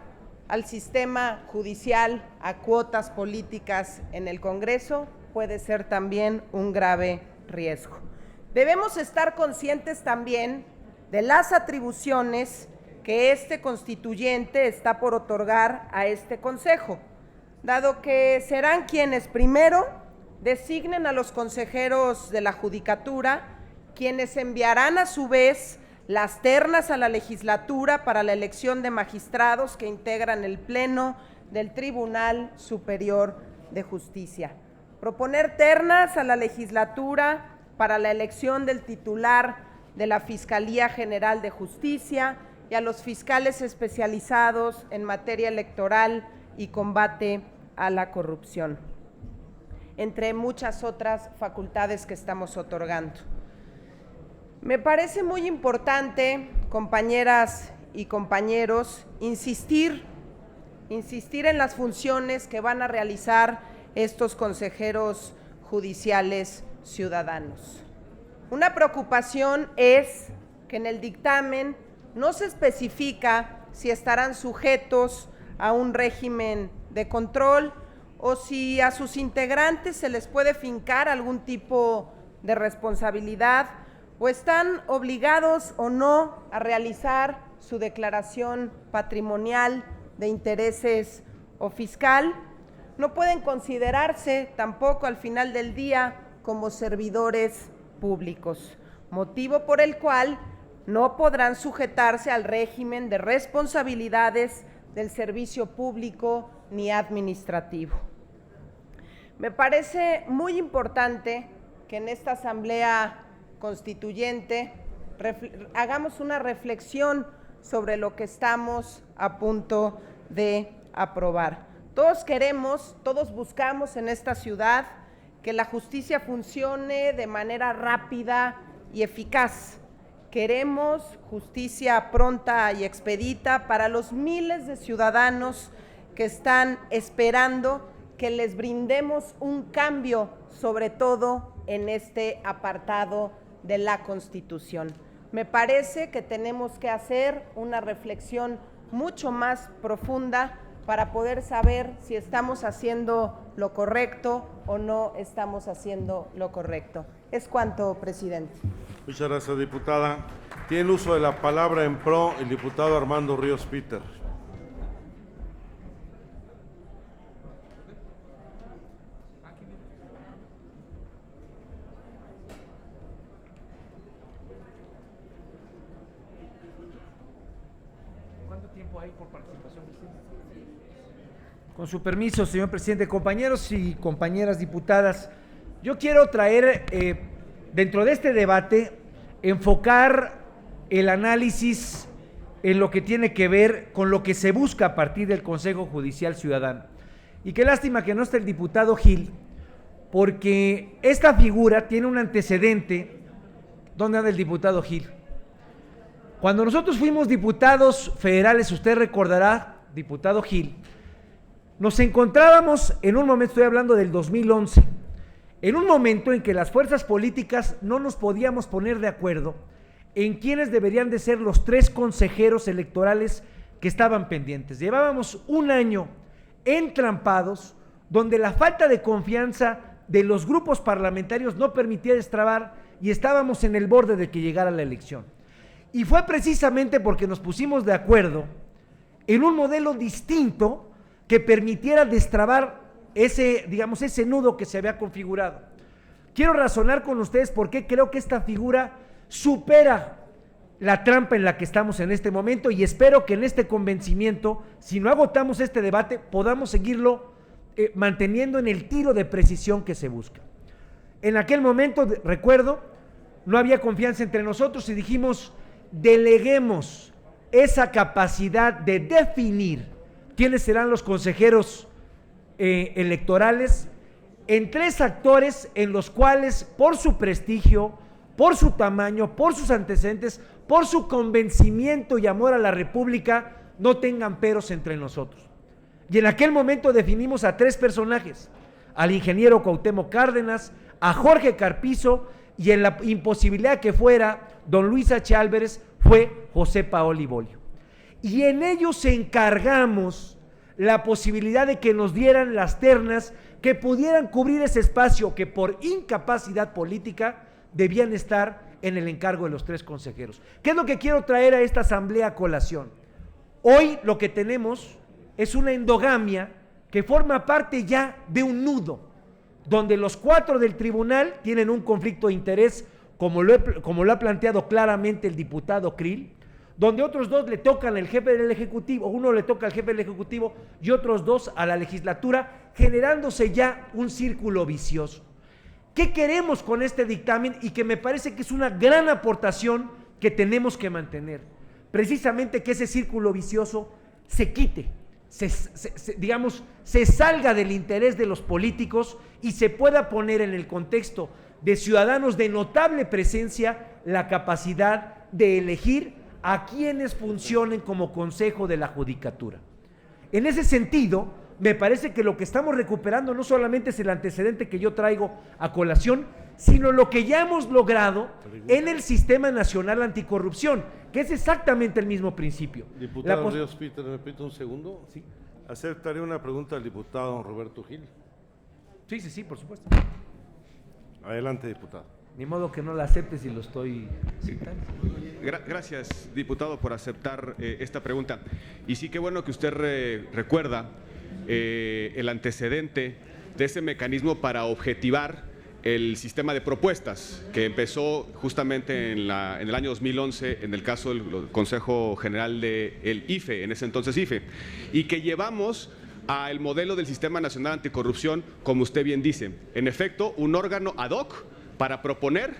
al sistema judicial a cuotas políticas en el Congreso puede ser también un grave riesgo. Debemos estar conscientes también de las atribuciones que este constituyente está por otorgar a este Consejo, dado que serán quienes primero designen a los consejeros de la Judicatura, quienes enviarán a su vez las ternas a la legislatura para la elección de magistrados que integran el Pleno del Tribunal Superior de Justicia. Proponer ternas a la legislatura para la elección del titular de la Fiscalía General de Justicia y a los fiscales especializados en materia electoral y combate a la corrupción, entre muchas otras facultades que estamos otorgando. Me parece muy importante, compañeras y compañeros, insistir en las funciones que van a realizar estos consejeros judiciales ciudadanos. Una preocupación es que en el dictamen no se especifica si estarán sujetos a un régimen de control o si a sus integrantes se les puede fincar algún tipo de responsabilidad o están obligados o no a realizar su declaración patrimonial de intereses o fiscal. No pueden considerarse tampoco al final del día como servidores públicos, motivo por el cual no podrán sujetarse al régimen de responsabilidades del servicio público ni administrativo. Me parece muy importante que en esta Asamblea Constituyente hagamos una reflexión sobre lo que estamos a punto de aprobar. Todos queremos, todos buscamos en esta ciudad que la justicia funcione de manera rápida y eficaz. Queremos justicia pronta y expedita para los miles de ciudadanos que están esperando que les brindemos un cambio, sobre todo en este apartado de la Constitución. Me parece que tenemos que hacer una reflexión mucho más profunda para poder saber si estamos haciendo lo correcto o no estamos haciendo lo correcto. Es cuanto, presidente. Muchas gracias, diputada. Tiene uso de la palabra en pro el diputado Armando Ríos Peter. ¿Cuánto tiempo hay por participación? Con su permiso, señor presidente, compañeros y compañeras diputadas, yo quiero traer dentro de este debate, enfocar el análisis en lo que tiene que ver con lo que se busca a partir del Consejo Judicial Ciudadano. Y qué lástima que no esté el diputado Gil, porque esta figura tiene un antecedente. ¿Dónde anda el diputado Gil? Cuando nosotros fuimos diputados federales, usted recordará, diputado Gil, nos encontrábamos en un momento, estoy hablando del 2011, en un momento en que las fuerzas políticas no nos podíamos poner de acuerdo en quiénes deberían de ser los 3 consejeros electorales que estaban pendientes. Llevábamos un año entrampados, donde la falta de confianza de los grupos parlamentarios no permitía destrabar y estábamos en el borde de que llegara la elección. Y fue precisamente porque nos pusimos de acuerdo en un modelo distinto que permitiera destrabar ese nudo que se había configurado. Quiero razonar con ustedes por qué creo que esta figura supera la trampa en la que estamos en este momento, y espero que en este convencimiento, si no agotamos este debate, podamos seguirlo manteniendo en el tiro de precisión que se busca. En aquel momento, recuerdo, no había confianza entre nosotros y dijimos: deleguemos esa capacidad de definir quiénes serán los consejeros electorales en 3 actores en los cuales, por su prestigio, por su tamaño, por sus antecedentes, por su convencimiento y amor a la República, no tengan peros entre nosotros. Y en aquel momento definimos a 3 personajes: al ingeniero Cuauhtémoc Cárdenas, a Jorge Carpizo, y en la imposibilidad que fuera don Luis H. Álvarez, fue José Paoli Bolio. Y en ellos encargamos la posibilidad de que nos dieran las ternas que pudieran cubrir ese espacio que por incapacidad política debían estar en el encargo de los 3 consejeros. ¿Qué es lo que quiero traer a esta asamblea a colación? Hoy lo que tenemos es una endogamia que forma parte ya de un nudo, donde los 4 del tribunal tienen un conflicto de interés, como lo ha planteado claramente el diputado Krill, donde otros 2 le tocan al jefe del Ejecutivo, uno le toca al jefe del Ejecutivo y otros 2 a la legislatura, generándose ya un círculo vicioso. ¿Qué queremos con este dictamen? Y que me parece que es una gran aportación que tenemos que mantener. Precisamente que ese círculo vicioso se quite, se salga del interés de los políticos y se pueda poner en el contexto de ciudadanos de notable presencia la capacidad de elegir a quienes funcionen como consejo de la judicatura. En ese sentido, me parece que lo que estamos recuperando no solamente es el antecedente que yo traigo a colación, sino lo que ya hemos logrado en el Sistema Nacional Anticorrupción, que es exactamente el mismo principio. Diputado Ríos Peter, ¿me permite un segundo? Sí. Aceptaré una pregunta del diputado Roberto Gil. Sí, por supuesto. Adelante, diputado. Ni modo que no la acepte si lo estoy citando. Gracias, diputado, por aceptar esta pregunta. Y sí, qué bueno que usted recuerda el antecedente de ese mecanismo para objetivar el sistema de propuestas que empezó justamente en el año 2011 en el caso del Consejo General del IFE, en ese entonces IFE, y que llevamos al modelo del Sistema Nacional Anticorrupción, como usted bien dice. En efecto, un órgano ad hoc para proponer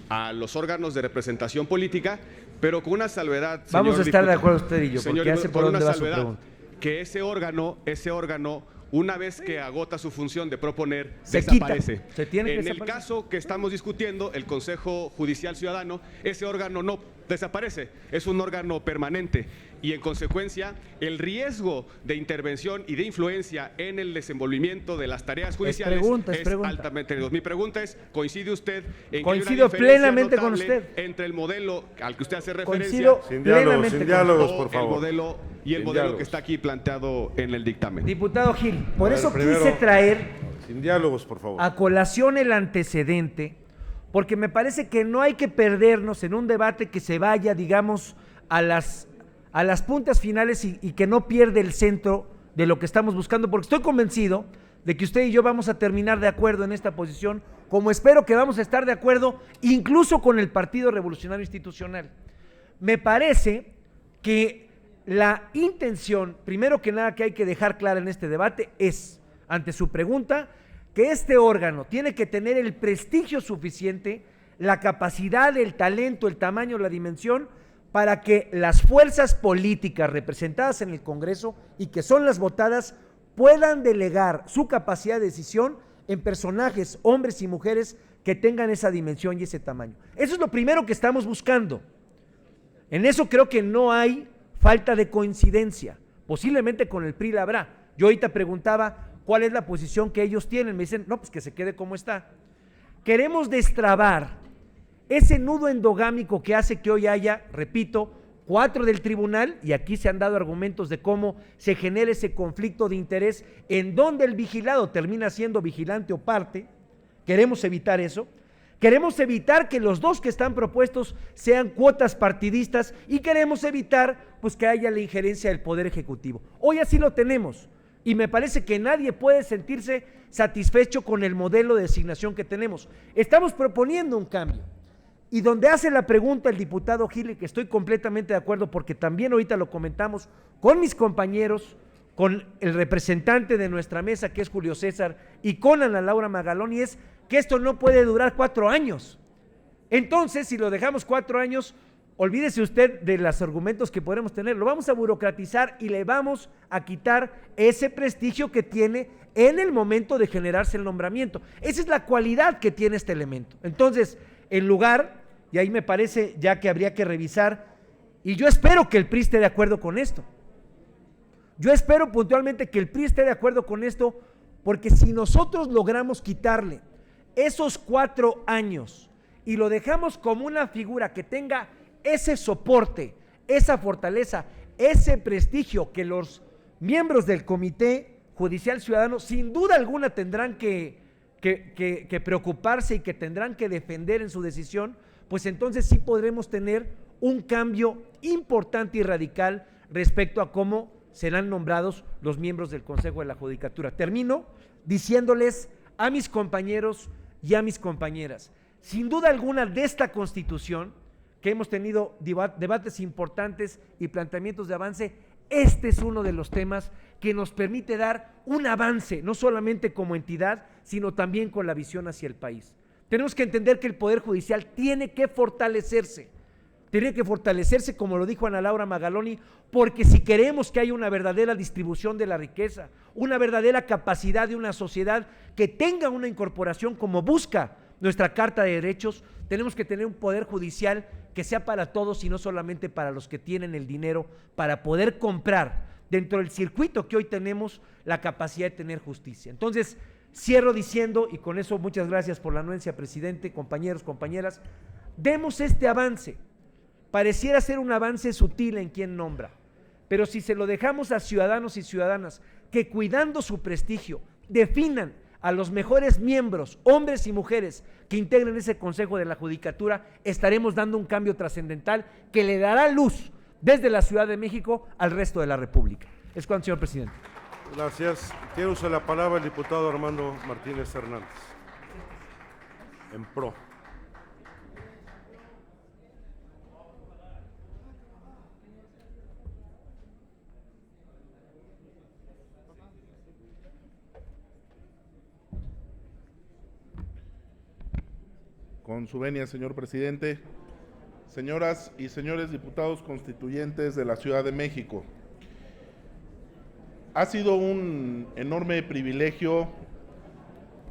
a los órganos de representación política, pero con una salvedad. Vamos a estar diputado, de acuerdo usted y yo, señor, porque hace por con dónde una va su salvedad, pregunta. que ese órgano, una vez que agota su función de proponer, Se desaparece. quita. Se tiene que en el desaparecer. caso que estamos discutiendo, el Consejo Judicial Ciudadano, ese órgano no desaparece, es un órgano permanente y en consecuencia el riesgo de intervención y de influencia en el desenvolvimiento de las tareas judiciales es altamente reducido. Mi pregunta es, ¿coincide usted en que hay una Coincido diferencia plenamente con notable usted. entre el modelo al que usted hace Coincido referencia Sin diálogos, sin diálogos, o por favor. el modelo Sin que diálogos. está aquí planteado en el dictamen? Diputado Gil, por A ver, eso primero, quise traer Sin diálogos, por favor. a colación el antecedente, porque me parece que no hay que perdernos en un debate que se vaya, digamos, a las puntas finales y que no pierde el centro de lo que estamos buscando, porque estoy convencido de que usted y yo vamos a terminar de acuerdo en esta posición, como espero que vamos a estar de acuerdo incluso con el Partido Revolucionario Institucional. Me parece que la intención, primero que nada, que hay que dejar clara en este debate es, ante su pregunta, que este órgano tiene que tener el prestigio suficiente, la capacidad, el talento, el tamaño, la dimensión, para que las fuerzas políticas representadas en el Congreso y que son las votadas puedan delegar su capacidad de decisión en personajes, hombres y mujeres que tengan esa dimensión y ese tamaño. Eso es lo primero que estamos buscando. En eso creo que no hay falta de coincidencia. Posiblemente con el PRI la habrá. Yo ahorita preguntaba cuál es la posición que ellos tienen. Me dicen, no, pues que se quede como está. Queremos destrabar ese nudo endogámico que hace que hoy haya, repito, 4 del tribunal, y aquí se han dado argumentos de cómo se genera ese conflicto de interés en donde el vigilado termina siendo vigilante o parte. Queremos evitar eso. Queremos evitar que los 2 que están propuestos sean cuotas partidistas y queremos evitar pues que haya la injerencia del Poder Ejecutivo. Hoy así lo tenemos y me parece que nadie puede sentirse satisfecho con el modelo de designación que tenemos. Estamos proponiendo un cambio. Y donde hace la pregunta el diputado Gil, que estoy completamente de acuerdo porque también ahorita lo comentamos con mis compañeros, con el representante de nuestra mesa que es Julio César y con Ana Laura Magaloni, es que esto no puede durar 4 años. Entonces, si lo dejamos 4 años, olvídese usted de los argumentos que podremos tener, lo vamos a burocratizar y le vamos a quitar ese prestigio que tiene en el momento de generarse el nombramiento. Esa es la cualidad que tiene este elemento. Entonces, en lugar, y ahí me parece ya que habría que revisar, y yo espero que el PRI esté de acuerdo con esto. Yo espero puntualmente que el PRI esté de acuerdo con esto, porque si nosotros logramos quitarle esos 4 años y lo dejamos como una figura que tenga ese soporte, esa fortaleza, ese prestigio que los miembros del Comité Judicial Ciudadano sin duda alguna tendrán que preocuparse y que tendrán que defender en su decisión, pues entonces sí podremos tener un cambio importante y radical respecto a cómo serán nombrados los miembros del Consejo de la Judicatura. Termino diciéndoles a mis compañeros y a mis compañeras, sin duda alguna de esta Constitución, que hemos tenido debates importantes y planteamientos de avance, este es uno de los temas que nos permite dar un avance, no solamente como entidad, sino también con la visión hacia el país. Tenemos que entender que el Poder Judicial tiene que fortalecerse como lo dijo Ana Laura Magaloni, porque si queremos que haya una verdadera distribución de la riqueza, una verdadera capacidad de una sociedad que tenga una incorporación como busca nuestra Carta de Derechos, tenemos que tener un Poder Judicial que sea para todos y no solamente para los que tienen el dinero para poder comprar dentro del circuito que hoy tenemos la capacidad de tener justicia. Entonces, cierro diciendo, y con eso muchas gracias por la anuencia, presidente, compañeros, compañeras, demos este avance. Pareciera ser un avance sutil en quien nombra, pero si se lo dejamos a ciudadanos y ciudadanas que cuidando su prestigio definan a los mejores miembros, hombres y mujeres, que integren ese Consejo de la Judicatura, estaremos dando un cambio trascendental que le dará luz desde la Ciudad de México al resto de la República. Es cuanto, señor presidente. Gracias. Tiene usted la palabra el diputado Armando Martínez Hernández. En pro. Con su venia, señor presidente, señoras y señores diputados constituyentes de la Ciudad de México, ha sido un enorme privilegio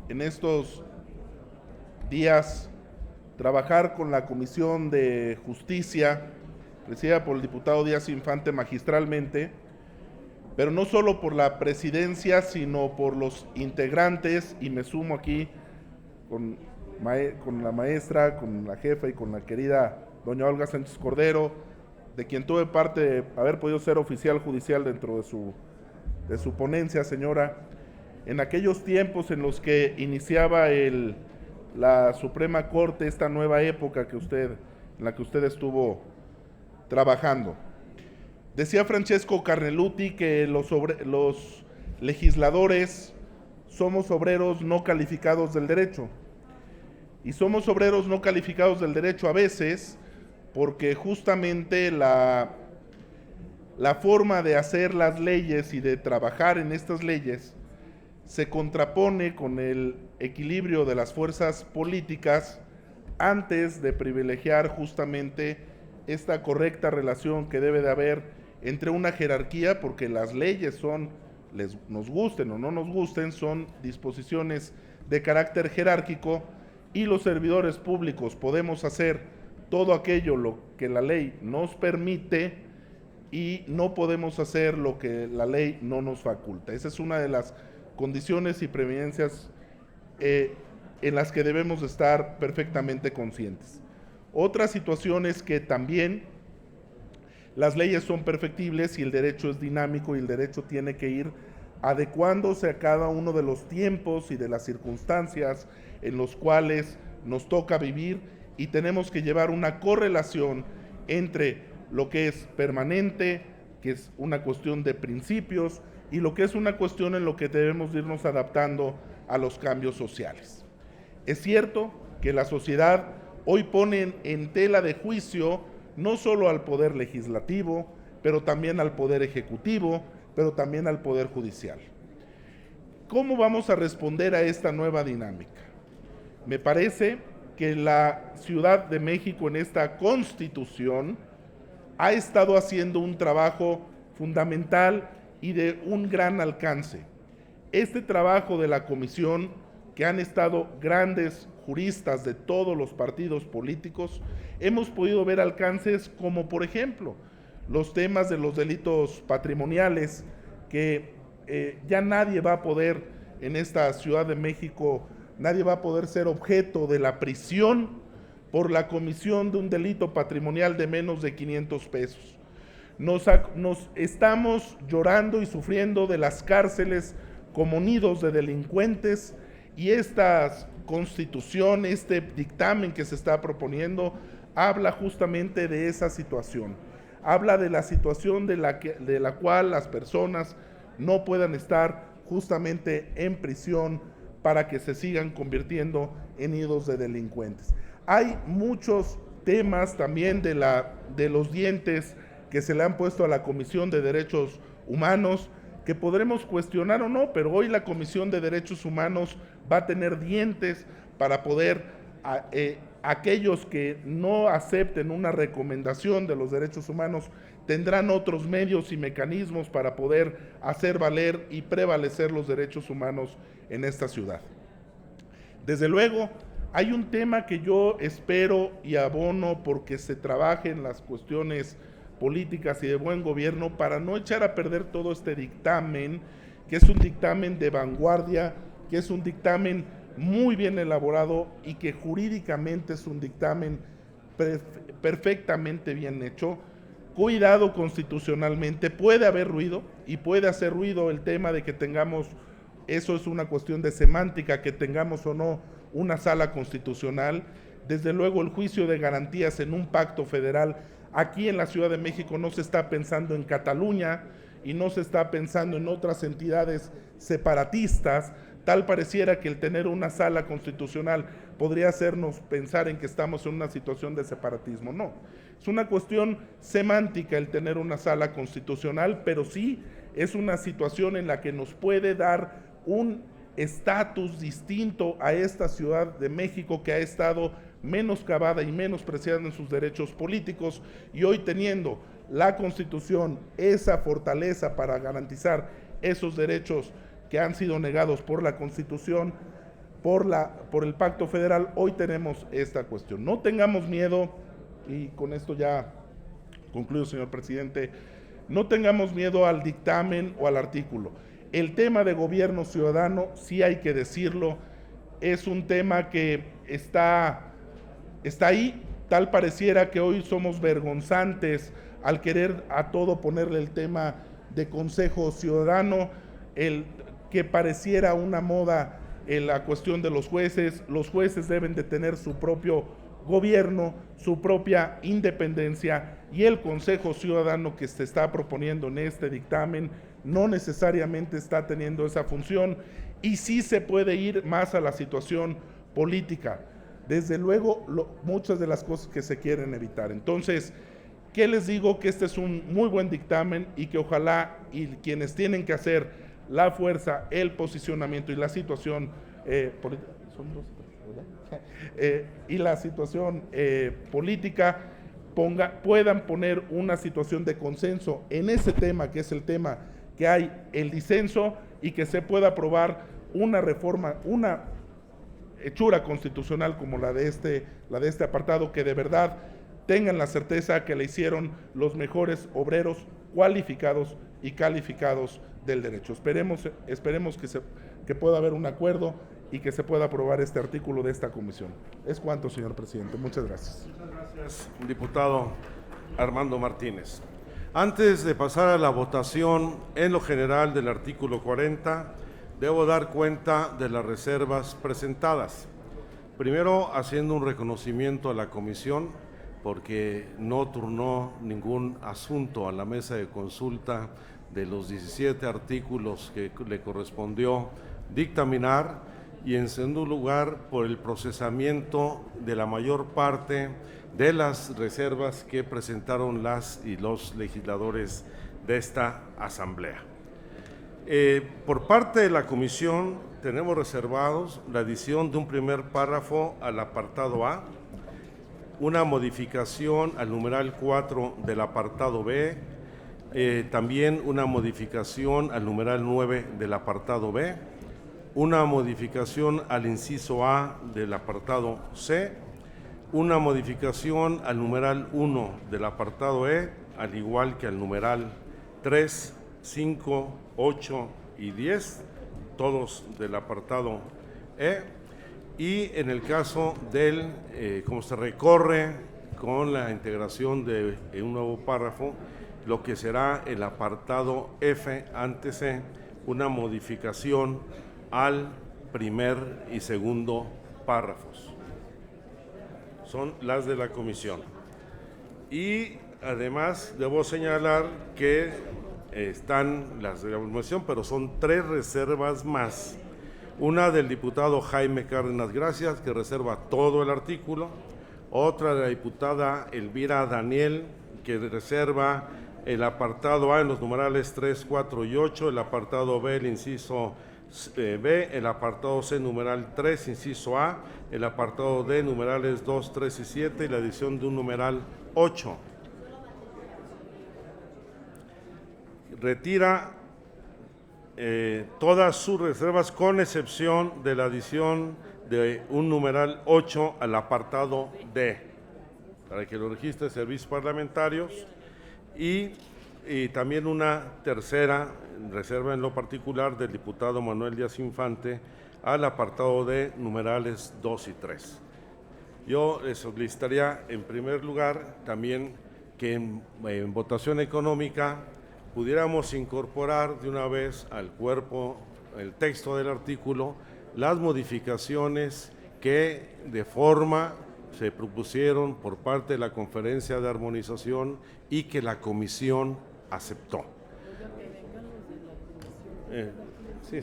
en estos días trabajar con la Comisión de Justicia, presidida por el diputado Díaz Infante magistralmente, pero no solo por la presidencia, sino por los integrantes, y me sumo aquí con la maestra, con la jefa y con la querida doña Olga Sánchez Cordero, de quien tuve parte de haber podido ser oficial judicial dentro de su ponencia, señora, en aquellos tiempos en los que iniciaba la Suprema Corte, esta nueva época en la que usted estuvo trabajando. Decía Francesco Carneluti que los legisladores somos obreros no calificados del derecho. Y somos obreros no calificados del derecho a veces porque justamente la forma de hacer las leyes y de trabajar en estas leyes se contrapone con el equilibrio de las fuerzas políticas antes de privilegiar justamente esta correcta relación que debe de haber entre una jerarquía, porque las leyes nos gusten o no nos gusten, son disposiciones de carácter jerárquico, y los servidores públicos podemos hacer todo aquello lo que la ley nos permite y no podemos hacer lo que la ley no nos faculta. Esa es una de las condiciones y preeminencias en las que debemos estar perfectamente conscientes. Otra situación es que también las leyes son perfectibles y el derecho es dinámico y el derecho tiene que ir adecuándose a cada uno de los tiempos y de las circunstancias en los cuales nos toca vivir, y tenemos que llevar una correlación entre lo que es permanente, que es una cuestión de principios, y lo que es una cuestión en lo que debemos irnos adaptando a los cambios sociales. Es cierto que la sociedad hoy pone en tela de juicio no solo al Poder Legislativo, pero también al Poder Ejecutivo, pero también al Poder Judicial. ¿Cómo vamos a responder a esta nueva dinámica? Me parece que la Ciudad de México en esta Constitución ha estado haciendo un trabajo fundamental y de un gran alcance. Este trabajo de la comisión, que han estado grandes juristas de todos los partidos políticos, hemos podido ver alcances como, por ejemplo, los temas de los delitos patrimoniales, que ya nadie va a poder en esta Ciudad de México, nadie va a poder ser objeto de la prisión por la comisión de un delito patrimonial de menos de 500 pesos. Nos estamos llorando y sufriendo de las cárceles como nidos de delincuentes, y esta Constitución, este dictamen que se está proponiendo, habla justamente de esa situación. Habla de la situación de la cual las personas no puedan estar justamente en prisión para que se sigan convirtiendo en nidos de delincuentes. Hay muchos temas también de los dientes que se le han puesto a la Comisión de Derechos Humanos, que podremos cuestionar o no, pero hoy la Comisión de Derechos Humanos va a tener dientes para poder, aquellos que no acepten una recomendación de los derechos humanos, tendrán otros medios y mecanismos para poder hacer valer y prevalecer los derechos humanos en esta ciudad. Desde luego, hay un tema que yo espero y abono porque se trabaje en las cuestiones políticas y de buen gobierno para no echar a perder todo este dictamen, que es un dictamen de vanguardia, que es un dictamen muy bien elaborado y que jurídicamente es un dictamen perfectamente bien hecho. cuidado constitucionalmente. Puede haber ruido y puede hacer ruido el tema de que tengamos, eso es una cuestión de semántica, que tengamos o no una sala constitucional. Desde luego el juicio de garantías en un pacto federal aquí en la Ciudad de México no se está pensando en Cataluña y no se está pensando en otras entidades separatistas. Tal pareciera que el tener una sala constitucional podría hacernos pensar en que estamos en una situación de separatismo. No, es una cuestión semántica el tener una sala constitucional, pero sí es una situación en la que nos puede dar un estatus distinto a esta Ciudad de México, que ha estado menoscabada y menospreciada en sus derechos políticos, y hoy teniendo la Constitución esa fortaleza para garantizar esos derechos que han sido negados por la Constitución, por el Pacto Federal, hoy tenemos esta cuestión. No tengamos miedo, y con esto ya concluyo, señor presidente, no tengamos miedo al dictamen o al artículo. El tema de gobierno ciudadano, sí hay que decirlo, es un tema que está ahí. Tal pareciera que hoy somos vergonzantes al querer a todo ponerle el tema de Consejo Ciudadano, el que pareciera una moda en la cuestión de los jueces. Los jueces deben de tener su propio gobierno, su propia independencia, y el Consejo Ciudadano que se está proponiendo en este dictamen no necesariamente está teniendo esa función, y sí se puede ir más a la situación política. Desde luego, muchas de las cosas que se quieren evitar. Entonces, ¿qué les digo? Que este es un muy buen dictamen y que ojalá y quienes tienen que hacer la fuerza, el posicionamiento y la situación política puedan poner una situación de consenso en ese tema, que es el tema que hay el disenso, y que se pueda aprobar una reforma, una hechura constitucional como la de este apartado, que de verdad tengan la certeza que le hicieron los mejores obreros cualificados y calificados del derecho. Esperemos que pueda haber un acuerdo y que se pueda aprobar este artículo de esta comisión. Es cuanto, señor presidente. Muchas gracias. Muchas gracias, diputado Armando Martínez. Antes de pasar a la votación en lo general del artículo 40, debo dar cuenta de las reservas presentadas. Primero, haciendo un reconocimiento a la comisión, porque no turnó ningún asunto a la mesa de consulta de los 17 artículos que le correspondió dictaminar, y en segundo lugar por el procesamiento de la mayor parte de las reservas que presentaron las y los legisladores de esta asamblea. Por parte de la comisión tenemos reservados la adición de un primer párrafo al apartado A, una modificación al numeral 4 del apartado B, también una modificación al numeral 9 del apartado B, una modificación al inciso A del apartado C, una modificación al numeral 1 del apartado E, al igual que al numeral 3, 5, 8 y 10, todos del apartado E, y en el caso del, como se recorre con la integración de un nuevo párrafo, lo que será el apartado F ante C, una modificación al primer y segundo párrafos. Son las de la comisión. Y además debo señalar que están las de la comisión, pero son 3 reservas más. Una del diputado Jaime Cárdenas Gracias, que reserva todo el artículo. Otra de la diputada Elvira Daniel, que reserva el apartado A en los numerales 3, 4 y 8, el apartado B, el inciso B, el apartado C, numeral 3, inciso A, el apartado D, numerales 2, 3 y 7, y la adición de un numeral 8. Retira todas sus reservas con excepción de la adición de un numeral 8 al apartado D, para que lo registre Servicios Parlamentarios, y también una tercera reserva en lo particular del diputado Manuel Díaz Infante al apartado D, numerales 2 y 3. Yo les solicitaría en primer lugar también que en votación económica pudiéramos incorporar de una vez al cuerpo, el texto del artículo, las modificaciones que de forma se propusieron por parte de la Conferencia de Armonización y que la Comisión aceptó. Sí.